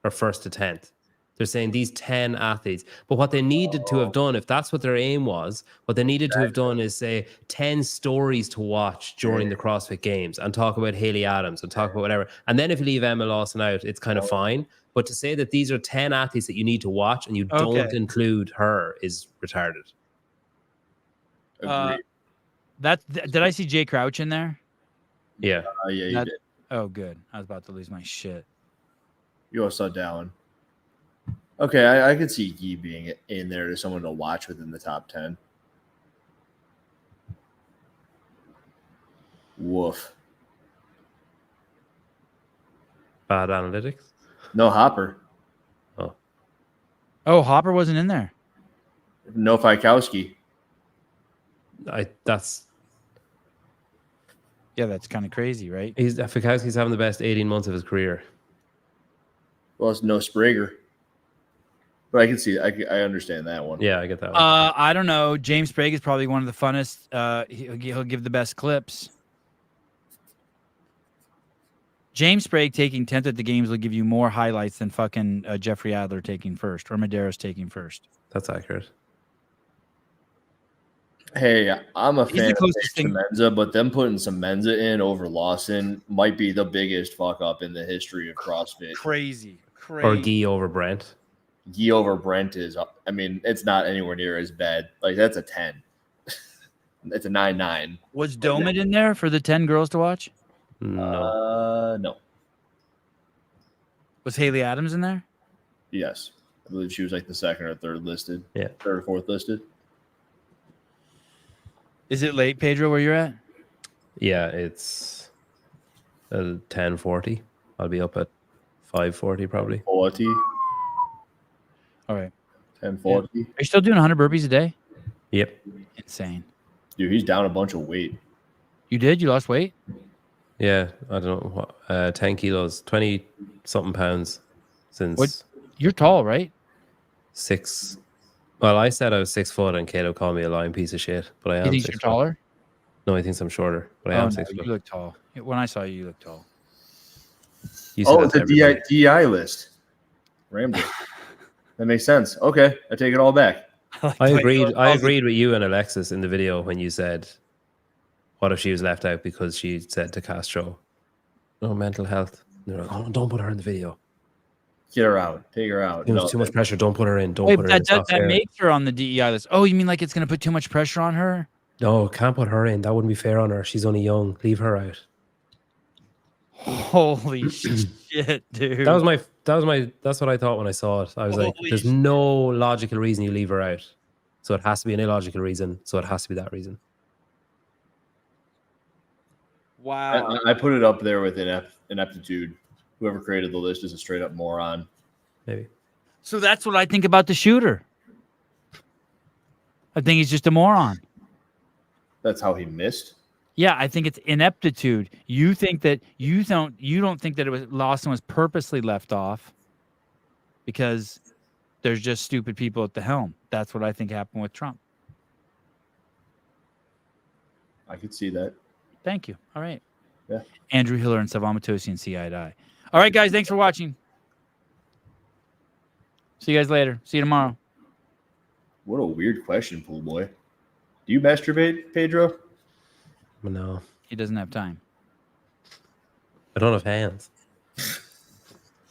or 1st to 10th. They're saying these 10 athletes. But what they needed to have done, if that's what their aim was, what they needed to have done is say 10 stories to watch during the CrossFit Games and talk about Haley Adams and talk about whatever. And then if you leave Emma Lawson out, it's kind of fine. But to say that these are 10 athletes that you need to watch and you don't include her is retarded. Agreed. Did I see Jay Crouch in there? Yeah. Yeah, you did. Oh, good. I was about to lose my shit. You also saw Dallin. Okay, I could see Guy being in there to someone to watch within the top 10. Woof. Bad analytics? No Hopper. Oh, Hopper wasn't in there. No Fikowski. That's kind of crazy, right? Fikowski's having the best 18 months of his career. Well, it's no Sprague. But I can see, I understand that one. Yeah, I get that one. I don't know. James Sprague is probably one of the funnest. He'll give the best clips. James Sprague taking 10th at the games will give you more highlights than fucking Jeffrey Adler taking first or Medeiros taking first. That's accurate. Hey, I'm a fan of Menza, but them putting some Menza in over Lawson might be the biggest fuck up in the history of CrossFit. Crazy. Or Guy over Brent. Guy over Brent is, I mean, it's not anywhere near as bad. Like, that's a 10. It's a 9-9. Was Domit in there for the 10 girls to watch? No. No. Was Haley Adams in there? Yes. I believe she was like the second or third listed. Yeah. Third or fourth listed. Is it late, Pedro, where you're at? Yeah, it's 10:40. I'll be up at 5:40 probably. 40, All right. 10:40. Are you still doing 100 burpees a day? Yep. Insane. Dude, he's down a bunch of weight. You did? You lost weight? Yeah, I don't know what 10 kilos, 20 something pounds since What? You're tall, right? 6. Well, I said I was 6 foot, and Kato called me a lying piece of shit. But I am. He thinks 6 you're foot. taller? No, he thinks I'm shorter, but I Oh, am no, 6 you foot. look tall. When I saw you, you look tall. You said Oh, that it's to a everybody. DI list. Rambler. That makes sense. Okay, I take it all back. I agreed with you and Alexis in the video when you said, "What if she was left out because she said to Castro, no mental health?" And they're like, "Oh, don't put her in the video. Get her out. Take her out. There's too much pressure. Don't put her in. Don't Wait, put but her in. It's that not fair." makes her on the DEI list. Oh, you mean like it's going to put too much pressure on her? No, can't put her in. That wouldn't be fair on her. She's only young. Leave her out. Holy shit, dude. That's what I thought when I saw it. I was like, Holy there's no logical reason you leave her out. So it has to be an illogical reason. So it has to be that reason. Wow. I put it up there with ineptitude. Whoever created the list is a straight up moron. Maybe. So that's what I think about the shooter. I think he's just a moron. That's how he missed. Yeah, I think it's ineptitude. You think that you don't think that Lawson was purposely left off because there's just stupid people at the helm. That's what I think happened with Trump. I could see that. Thank you. All right. Yeah. Andrew Hiller and Salva Matosian see eye to eye. All right, guys. Thanks for watching. See you guys later. See you tomorrow. What a weird question, pool boy. Do you masturbate, Pedro? No, He doesn't have time. I don't have hands.